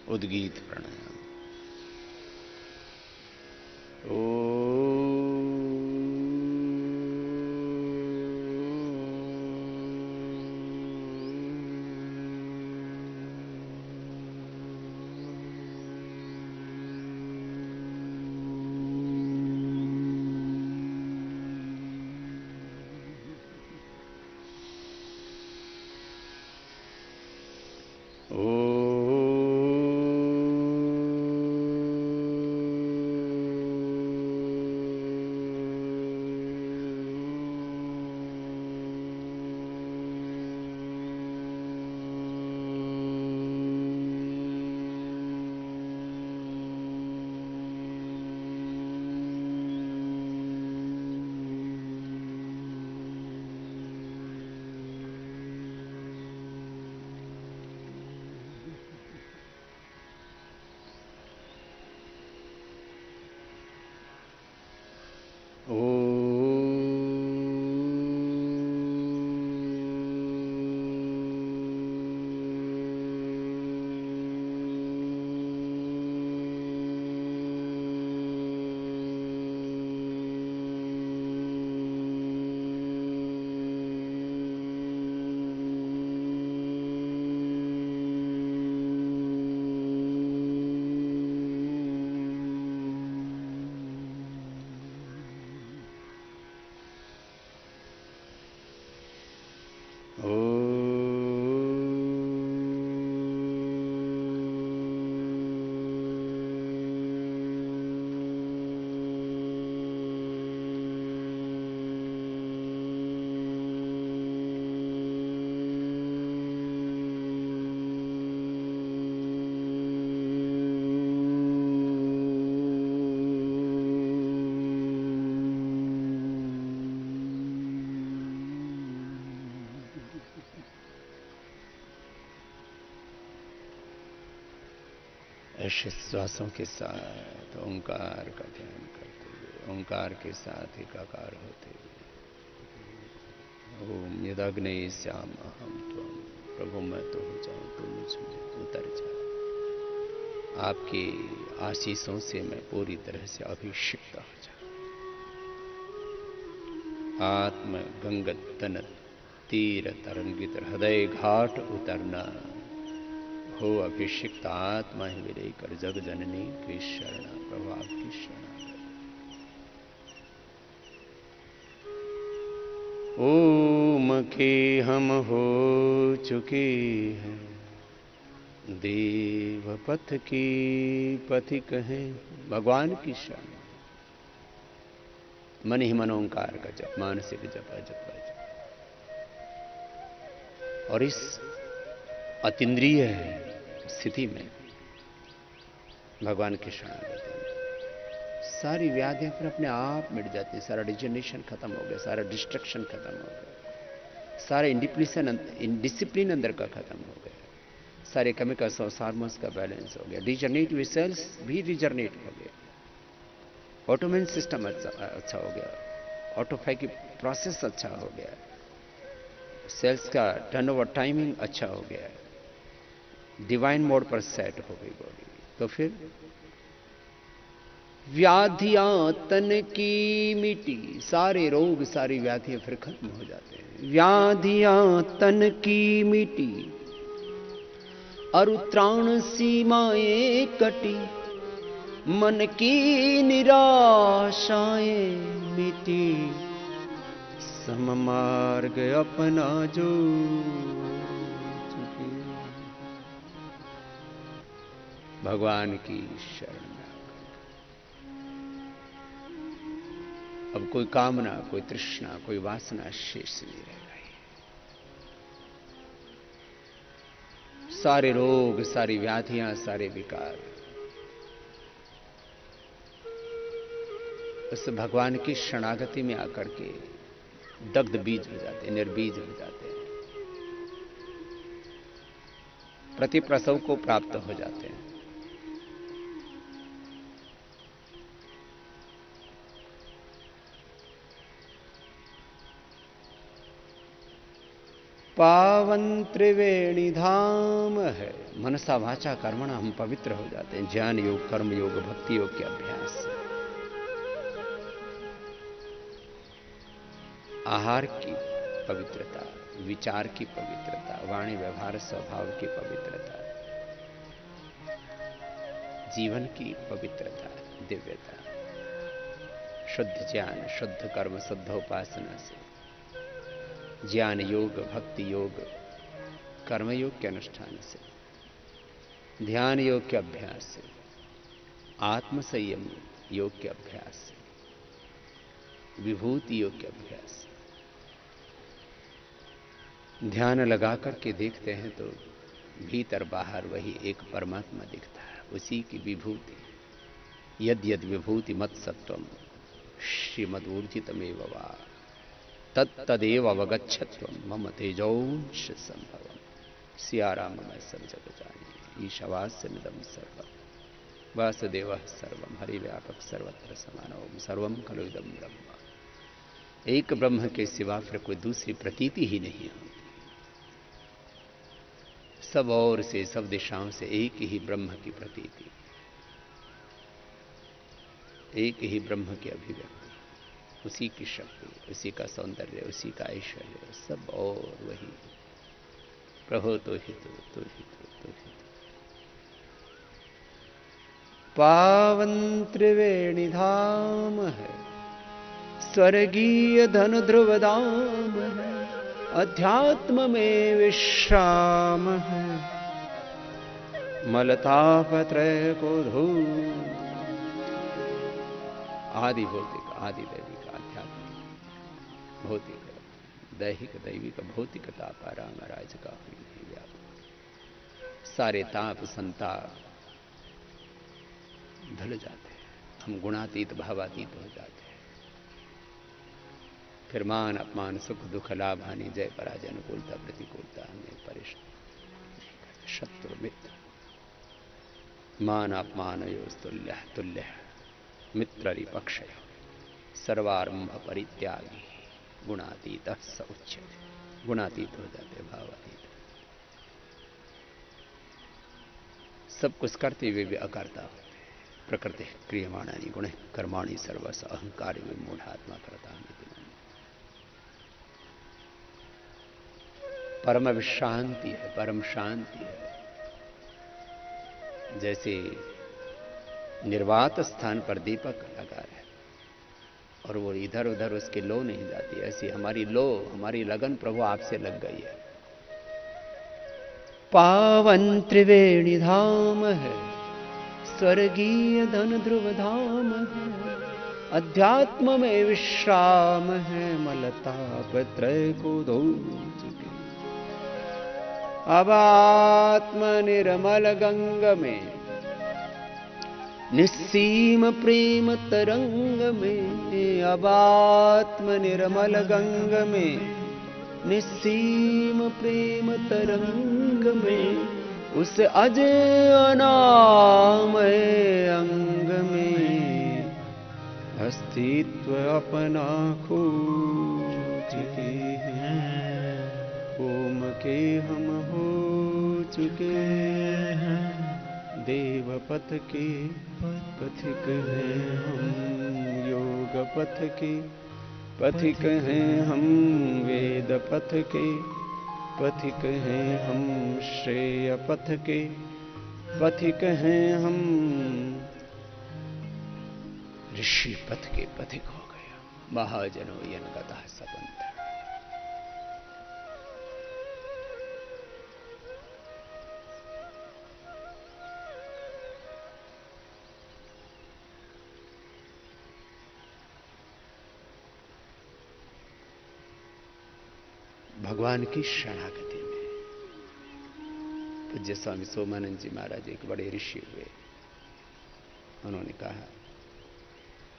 उद्गीत प्राणायाम। ओ ऐसे श्वासों के साथ ओंकार का ध्यान करते हुए, ओंकार के साथ एकाकार होते हुए, ओम यदग्ने श्याम अहम त्वम, प्रभु मैं तो हो जाऊं तो मुझ में उतर जा। आपकी आशीषों से मैं पूरी तरह से अभिषिक्त हो जाऊं। आत्म गंगत तनत तीर तरंगित हृदय घाट उतरना हो अभिषिक्त आत्मा ही विलय कर जग जननी की शरणा, प्रभु आपकी शरणा। ओम के हम हो चुके हैं देव पथ की पथिक हैं, भगवान की शरण। मन ही मन ओंकार का जप, मानसिक जपा जपा जप। और इस अतीन्द्रिय स्थिति में भगवान की शरणागति में सारी व्याधियां फिर अपने आप मिट जाती। सारा डिजनरेशन खत्म हो गया, सारा डिस्ट्रक्शन खत्म हो गया, सारा इंडिसिप्लिन अंदर का खत्म हो गया, सारे केमिकल्स और हार्मोन्स का बैलेंस हो गया, डिजनरेटिव सेल्स भी रिजनरेट हो गए, ऑटोमेन सिस्टम अच्छा हो गया, ऑटोफैगिक प्रोसेस अच्छा हो गया, सेल्स का टर्नओवर टाइमिंग अच्छा हो गया, डिवाइन मोड पर सेट हो गई बॉडी। तो फिर व्याधियां तन की मिटी, सारे रोग सारी व्याधियां फिर खत्म हो जाते हैं। व्याधियां तन की मिटी, अरुत्राण सीमाएं कटी, मन की निराशाएं मिटी, सम मार्ग अपना जो चुके। भगवान की शरण में अब कोई कामना, कोई तृष्णा, कोई वासना शेष नहीं रह गई। सारे रोग, सारी व्याधियां, सारे विकार उस भगवान की शरणागति में आकर के दग्ध बीज हो जाते, निर्बीज हो जाते हैं, प्रति प्रसव को प्राप्त हो जाते हैं। पावन त्रिवेणी धाम है। मनसा वाचा कर्मणा हम पवित्र हो जाते हैं ज्ञान योग, कर्म योग, भक्ति योग के अभ्यास से। आहार की पवित्रता, विचार की पवित्रता, वाणी व्यवहार स्वभाव की पवित्रता, जीवन की पवित्रता, दिव्यता, शुद्ध ज्ञान, शुद्ध कर्म, शुद्ध उपासना से, ज्ञान योग, भक्ति योग, कर्म योग के अनुष्ठान से, ध्यान योग के अभ्यास से, आत्म संयम योग के अभ्यास से, विभूति योग के अभ्यास से। ध्यान लगा करके देखते हैं तो भीतर बाहर वही एक परमात्मा दिखता है, उसी की विभूति। यद यद विभूति मत सत्वम श्रीमदूर्जितमेव वा तत्तदेव अवगच्छत्वम मम तेजोंश संभवम। सियाराम मैं सब जग जाने ईशावास्य निदम सर्वम वासुदेव सर्वम हरिव्यापक सर्वत्र समानोम सर्वम खलु इदं ब्रह्म। एक ब्रह्म के सिवा फिर कोई दूसरी प्रतीति ही नहीं होती। सब ओर से, सब दिशाओं से एक ही ब्रह्म की प्रतीति, एक ही ब्रह्म की अभिव्यक्ति, उसी की शक्ति, उसी का सौंदर्य, उसी का ऐश्वर्य, सब और वही। प्रभो तो ही तो ही तो ही तो। पावन त्रिवेणी धाम है, स्वर्गीय धन ध्रुव धाम है, अध्यात्म में विश्राम है, मलताप त्रय को धो। आदि भौतिक, आदि दैविक, आध्यात्मिक, भौतिक, दैहिक, दैविक, भौतिक ताप राम राज का नहीं व्यापक। सारे ताप संताप धुल जाते हैं, हम गुणातीत भावातीत हो जाते हैं। फिर मान अपमान, सुख दुख, लाभ हानि, जय पराजय, अनुकूलता प्रतिकूलता हमें परेशान। शत्रु मित्र, मान अपमान तुल्य तुल्य, मित्र रिपक्ष, सर्वारंभ परित्यागी, गुणातीत स उच्यते। गुणातीत हो जाते, भावातीत। सब कुछ करते हुए भी अकर्ता होते। प्रकृति क्रियमाणानि गुणे कर्माणि सर्वस अहंकार विमूढ़ात्मा करता। परम विश्रांति है, परम शांति है। जैसे निर्वात स्थान पर दीपक लगा है और वो इधर उधर उसकी लो नहीं जाती, ऐसी हमारी लो, हमारी लगन प्रभु आपसे लग गई है। पावन त्रिवेणी धाम है, स्वर्गीय धन ध्रुव धाम है, अध्यात्म में विश्राम है, मलताप त्रय को धो चुके। अब आत्म निर्मल गंग में, निस्सीम प्रेम तरंग में, अब आत्म निर्मल गंग में, निस्सीम प्रेम तरंग में, उस अज अनामय अंग में अस्तित्व अपना खो चुके हैं। ओम के हम हो चुके हैं, देव पथ के पथिक हैं हम, योग पथ के पथिक हैं हम, वेद पथ के पथिक हैं हम, श्रेय पथ के पथिक हैं हम, ऋषि पथ के पथिक हो गया। महाजनो यन गतः सबंध। भगवान की शरणागति में पूज्य स्वामी सोमानंद जी महाराज एक बड़े ऋषि हुए। उन्होंने कहा,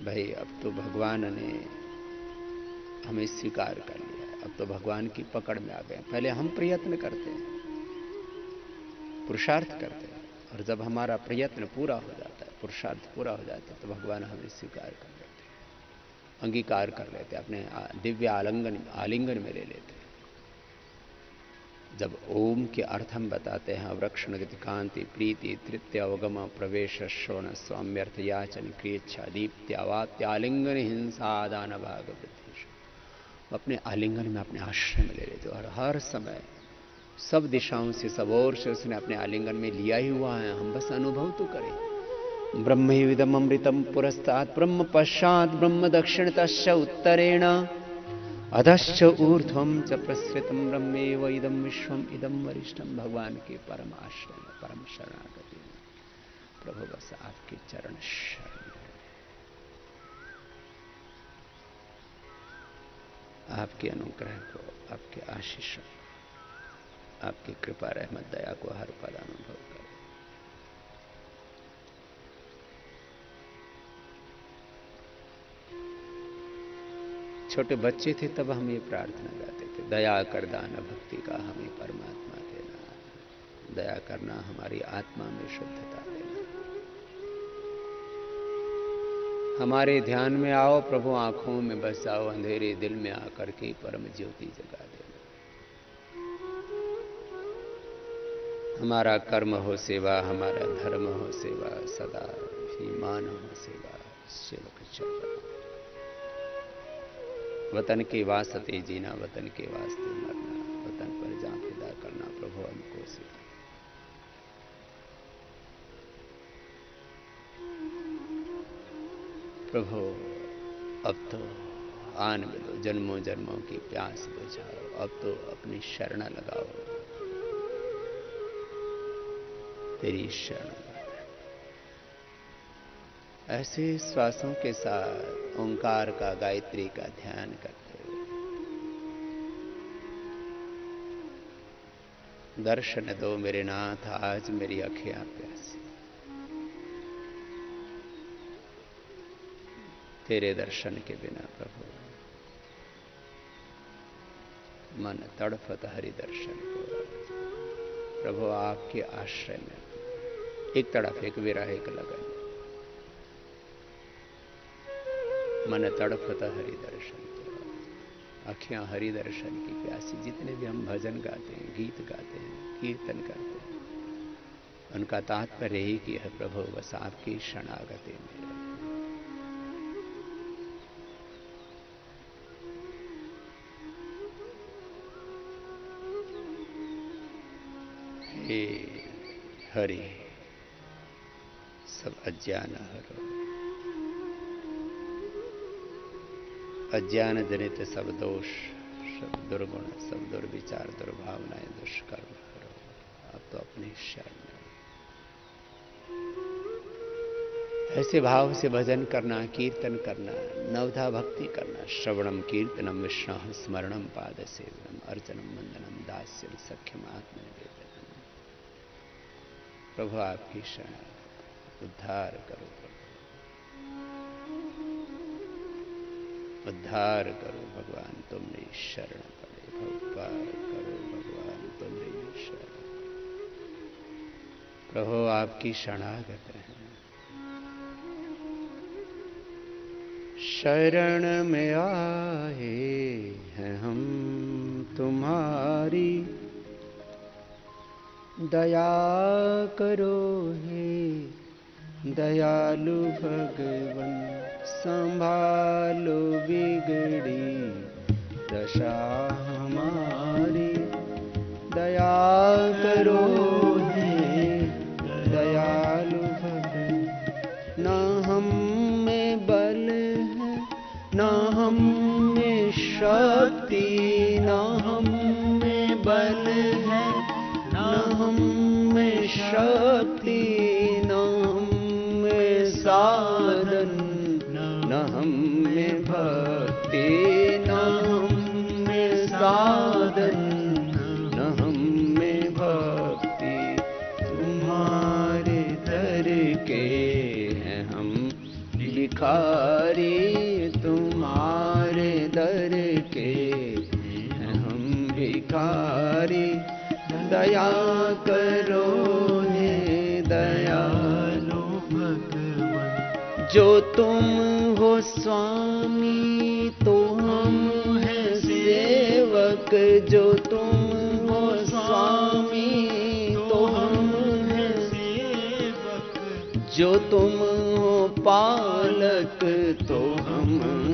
भाई अब तो भगवान ने हमें स्वीकार कर लिया, अब तो भगवान की पकड़ में आ गए। पहले हम प्रयत्न करते हैं, पुरुषार्थ करते हैं, और जब हमारा प्रयत्न पूरा हो जाता है, पुरुषार्थ पूरा हो जाता है, तो भगवान हमें स्वीकार कर लेते हैं, अंगीकार कर लेते हैं, अपने दिव्य आलिंगन में ले लेते हैं। जब ओम के अर्थ हम बताते हैं, वृक्षण गति कांति प्रीति तृतीय अवगम प्रवेश श्रवण स्वाम्यर्थ याचन क्रियच्छा दीप्त्यावात्यालिंगन हिंसा दान भाग वृद्धि, अपने आलिंगन में अपने आश्रय में ले लेते और हर समय सब दिशाओं से सब ओर से उसने अपने आलिंगन में लिया ही हुआ है, हम बस अनुभव तो करें। ब्रह्मैविदम् अमृतम पुरस्तात् ब्रह्म पश्चात् ब्रह्म दक्षिणतश्च उत्तरेण अधश्च ऊर्ध्वं च प्रसृतम् ब्रह्मेव इदं विश्वम् इदं वरिष्ठम। भगवान के परम आश्रय में, परम शरणागति में प्रभु बस आपके चरण शरण, आपके अनुग्रह को, आपके आशीष, आपकी कृपा रहमत दया को हर पल अनुभव करें। छोटे बच्चे थे तब हम ये प्रार्थना गाते थे, दया कर दान भक्ति का हमें परमात्मा देना, दया करना हमारी आत्मा में शुद्धता देना, हमारे ध्यान में आओ प्रभु, आंखों में बस आओ, अंधेरे दिल में आकर के परम ज्योति जगा देना। हमारा कर्म हो सेवा, हमारा धर्म हो सेवा, सदा ही मान हो सेवा, सेवक चल वतन के वास्ते जीना, वतन के वास्ते मरना, वतन पर जान फिदा करना प्रभु हमको सिखा। प्रभु अब तो आन मिलो, जन्मों जन्मों की प्यास बुझाओ, अब तो अपनी शरण लगाओ, तेरी शरण। ऐसे श्वासों के साथ ओंकार का, गायत्री का ध्यान करते हुए दर्शन दो मेरे नाथ, आज मेरी आंखें प्यासी, तेरे दर्शन के बिना प्रभु मन तड़फत हरि दर्शन को। प्रभु आपके आश्रय में एक तड़फ, एक विरह, एक लगन, मन तड़फत हरि दर्शन को, आँखें हरि दर्शन की प्यासी। जितने भी हम भजन गाते हैं, गीत गाते हैं, कीर्तन करते हैं, उनका तात्पर्य ही कि है प्रभु बस आपकी शरणागति में। हे हरि सब अज्ञान हरो, अज्ञान जनित सब दोष, सब दुर्गुण, सब दुर्विचार, दुर्भावनाएं, दुष्कर्म करो। आप तो अपनी शरण में ऐसे भाव से भजन करना, कीर्तन करना, नवधा भक्ति करना, श्रवणम कीर्तनम विष्णु स्मरणम पाद सेवनम अर्चनम वंदनम दास्यम सख्यम आत्मनिवेदनम। प्रभु आपकी शरण, उद्धार करो, उद्धार करो भगवान, तुम मेरी शरण पड़े, उपकार करो भगवान, तुम मेरी शरण। प्रभु आपकी शरणागत है, शरण में आए हैं हम तुम्हारी, दया करो हे दयालु भगवन, संभालो बिगड़ी दशा हमारी, दया करो हे दयालु भगवन। ना हम में बल है, ना हम में शक्ति, ना हम में बल है, ना हम में शक्ति, ना हम में साधन, न हम में भक्ति, न हम में साधन, न हम में भक्ति। तुम्हारे दर के हैं हम भिखारी, तुम्हारे दर के हैं हम भिखारी, दया करो हे दयालु भगवन। जो तुम हो स्वामी तो हम हैं सेवक, जो तुम हो स्वामी जो तुम हो पालक तो हम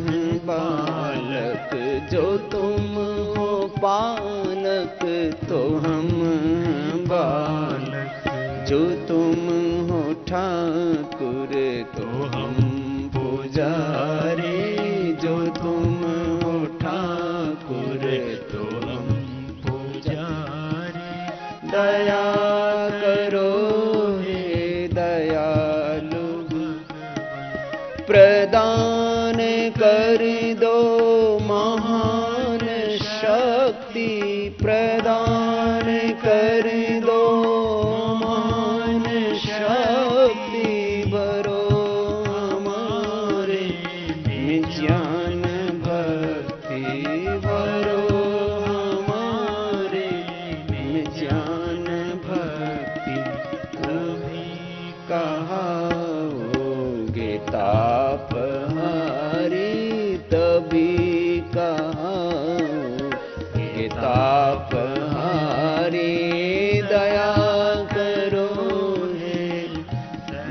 हैं बालक, जो तुम हो पालक तो हम बालक, जो तुम हो ठाकुर तो हम पुजारी, जो तुम हो ठाकुर तो हम पुजारी। दया करो हे दयालु भगवान, प्रदान कर दो महान शक्ति, प्रदान कर दो महान शक्ति, भरो हमारे में ज्ञान भक्ति, भरो हमारे में ज्ञान भक्ति। कभी कहाओगे तापहारी, तभी कहाओगे तापहारी। दया करो हे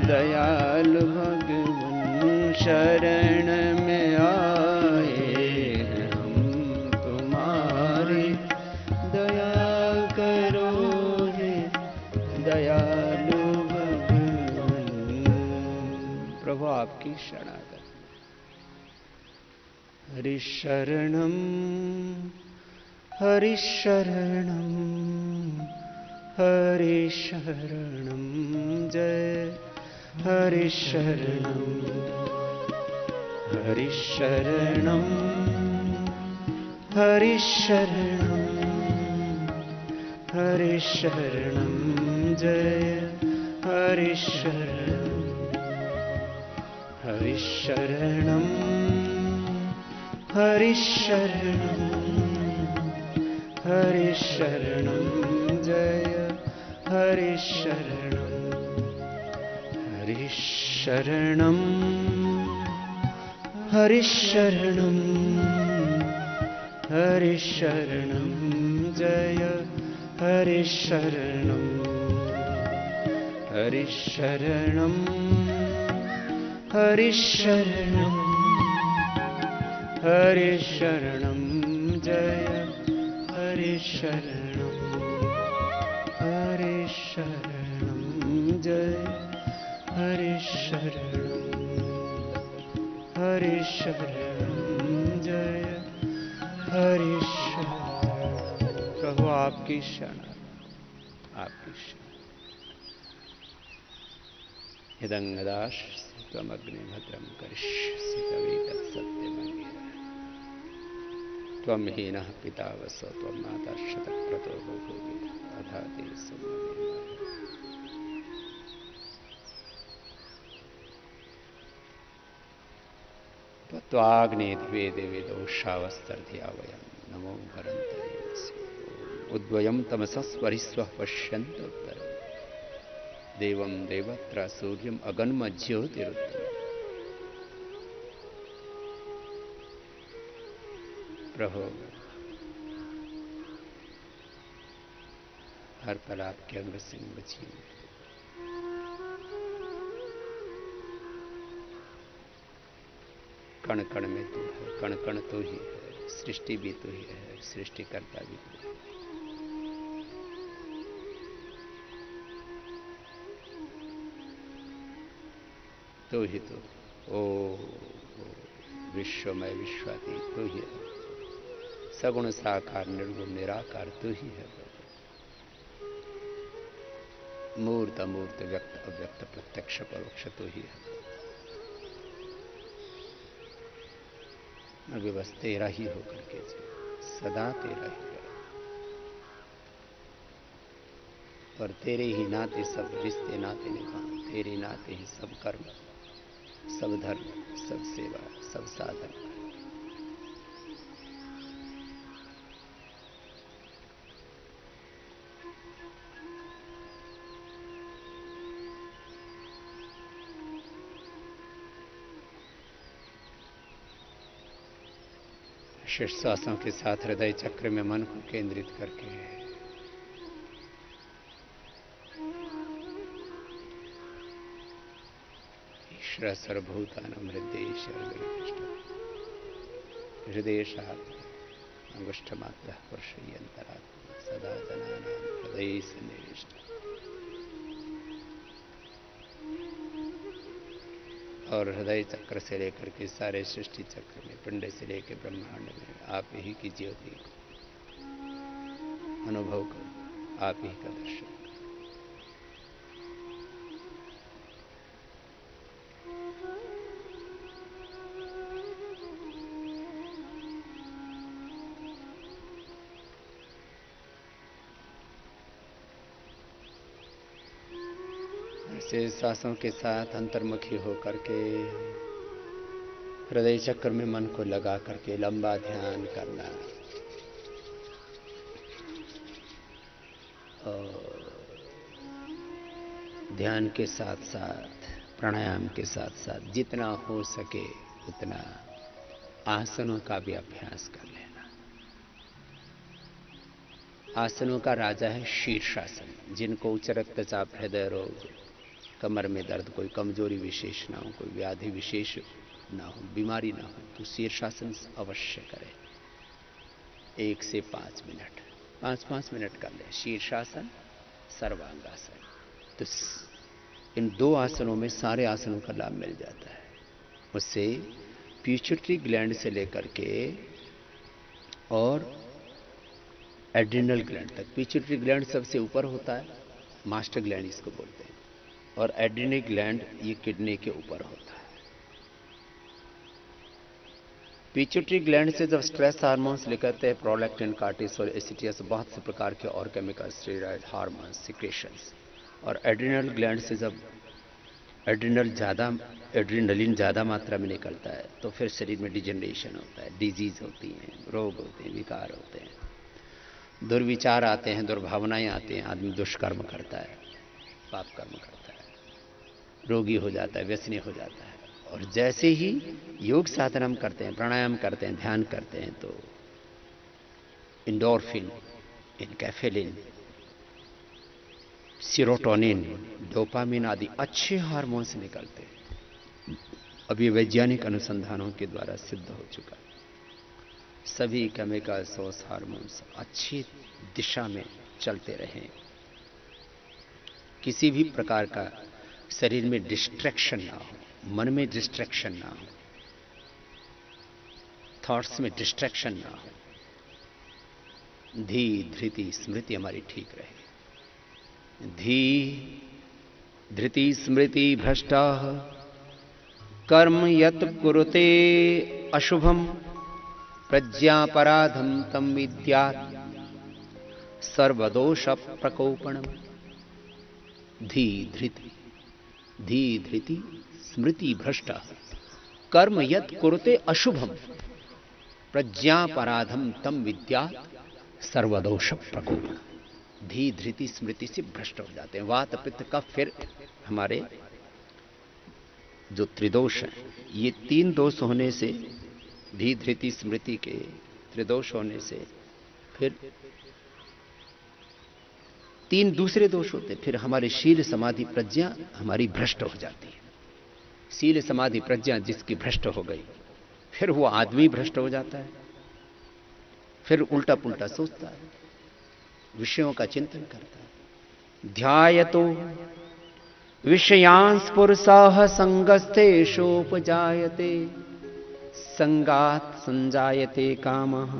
दयालु भगवान, शरण में आए हैं हम तुम्हारे। दया करो हे दयालु भगवान। प्रभु आपकी शरणागत। हरि शरणम हरि शरणम हरि शरणम, जय हरि शरणम हरि शरणम हरि शरणम हरि शरणम, जय हरि शरणम हरि शरणम हरि शरणम हरि शरणम, जय हरि शरणम हरि शरणम हरि शरणम हरि शरणम, जय हरि शरणम हरि शरणम हरि शरणम हरि शरणम, जय हरि शरणम हरि शरणम, जय हरि शरणम हरि शरणम, जय हरि शरणम। प्रभु आपकी शरण, आपकी शरण। यदंगदाश त्वमग्नि भद्रम करिष्यसि तवेतत् सत्यमंगिरः। त्वं हीनः पिता वसो त्वं माता शतक्रतो बभूविः अधाते सम्मनेन। त्वाग्ने दिवे देवे दोषावस्तर्ध्या वयं नमो भरन्तरीमसि। उद्वयं तमसस्वरिस्वः पश्यन्तोत्तरम् देवं देवत्र सूर्यम् अगन्मज्योतिरुत्तमम्। प्रभु हर पल आपके अंग से बची, कण कण में तू है, कण कण तू ही है, सृष्टि भी तू ही है, सृष्टिकर्ता भी तू है। तू ही तो ओ विश्वमय विश्वातीत तू ही है, सगुण साकार निर्गुण निराकार तू ही है। मूर्त अमूर्त व्यक्त अव्यक्त प्रत्यक्ष परोक्ष तू ही है। अभी बस तेरा ही होकर के सदा तेरा ही है, और तेरे ही नाते सब रिश्ते नाते निभाना, तेरे नाते ही सब कर्म, सब धर्म, सब सेवा, सब साधन। शीर्षासनों के साथ हृदय चक्र में मन को केंद्रित करके सर्वभूतानां हृदयेशात् अंगुष्ठमात्रः स्पर्शयन्तरात्मा सदा जनानां हृदये सन्निविष्टः। और हृदय चक्र से लेकर के सारे सृष्टि चक्र में, पिंड से लेकर ब्रह्मांड में आप ही की ज्योति को अनुभव करो, आप ही का दर्शन करो। ऐसे सांसों के साथ अंतर्मुखी होकर के हृदय चक्र में मन को लगा करके लंबा ध्यान करना। और ध्यान के साथ साथ, प्राणायाम के साथ साथ जितना हो सके उतना आसनों का भी अभ्यास कर लेना। आसनों का राजा है शीर्षासन। जिनको उच्च रक्तचाप, हृदय रोग, कमर में दर्द, कोई कमजोरी विशेष ना हो, कोई व्याधि विशेष ना हो, बीमारी ना हो, तो शीर्षासन अवश्य करें। 1 से 5 मिनट, 5-5 मिनट कर ले। शीर्षासन, सर्वांगासन। तो इन 2 आसनों में सारे आसनों का लाभ मिल जाता है। उससे पिट्यूटरी ग्लैंड से लेकर के और एड्रिनल ग्लैंड तक। पिट्यूटरी ग्लैंड सबसे ऊपर होता है, मास्टर ग्लैंड इसको बोलते हैं, और एड्रिनल ग्लैंड ये किडनी के ऊपर होता है। पिट्यूटरी ग्लैंड से जब स्ट्रेस हार्मोन्स निकलते हैं, प्रोलैक्टिन, कार्टिसोल, एसिटियस, बहुत से प्रकार के और केमिकल, स्टेरॉइड हार्मोन्स, सिक्रेशंस। और एड्रिनल ग्लैंड से जब एड्रिनलिन ज़्यादा मात्रा में निकलता है तो फिर शरीर में डिजेनरेशन होता है, डिजीज होती हैं, रोग होते हैं, विकार होते हैं, दुर्विचार आते हैं, दुर्भावनाएं आती हैं, आदमी दुष्कर्म करता है, पाप कर्म करता है, रोगी हो जाता है, व्यसनी हो जाता है। और जैसे ही योग साधना हम करते हैं, प्राणायाम करते हैं, ध्यान करते हैं, तो इंडोर्फिन, इनकैफेलिन, सीरोटोनिन, डोपामिन आदि अच्छे हार्मोन्स निकलते हैं। अब ये वैज्ञानिक अनुसंधानों के द्वारा सिद्ध हो चुका है। सभी केमिकल सोर्स हार्मोन्स अच्छी दिशा में चलते रहें, किसी भी प्रकार का शरीर में डिस्ट्रैक्शन ना हो, मन में डिस्ट्रैक्शन ना हो, थॉट्स में डिस्ट्रैक्शन ना हो, धी धृति स्मृति हमारी ठीक रहे। धी धृति स्मृति भ्रष्टा कर्म यत् कुरुते अशुभम प्रज्ञापराधम तम विद्यात् सर्वदोष प्रकोपणम। धी धृति स्मृति भ्रष्टा कर्म यत् कुरुते अशुभम प्रज्ञापराधम तम विद्यात् सर्वदोष प्रकोपणम। धी धृति स्मृति से भ्रष्ट हो जाते हैं। वात पित्त का फिर हमारे जो त्रिदोष हैं, ये 3 दोष होने से, धी धृति स्मृति के त्रिदोष होने से फिर 3 दूसरे दोष होते, फिर हमारे शील समाधि प्रज्ञा हमारी भ्रष्ट हो जाती है। शील समाधि प्रज्ञा जिसकी भ्रष्ट हो गई, फिर वो आदमी भ्रष्ट हो जाता है, फिर उल्टा पुल्टा सोचता है, विषयों का चिंतन करता है। ध्यायतो विषयांस पुरुषः संगस्थेषोपजायते संगात् संजायते कामः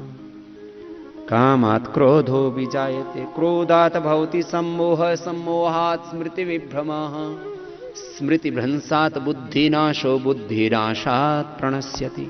कामात् क्रोधो विजायते क्रोधात् भवति सम्मोहः सम्मोहात् स्मृति विभ्रमः स्मृति भ्रंशात् बुद्धिनाशो बुद्धिनाशात् प्रणश्यति।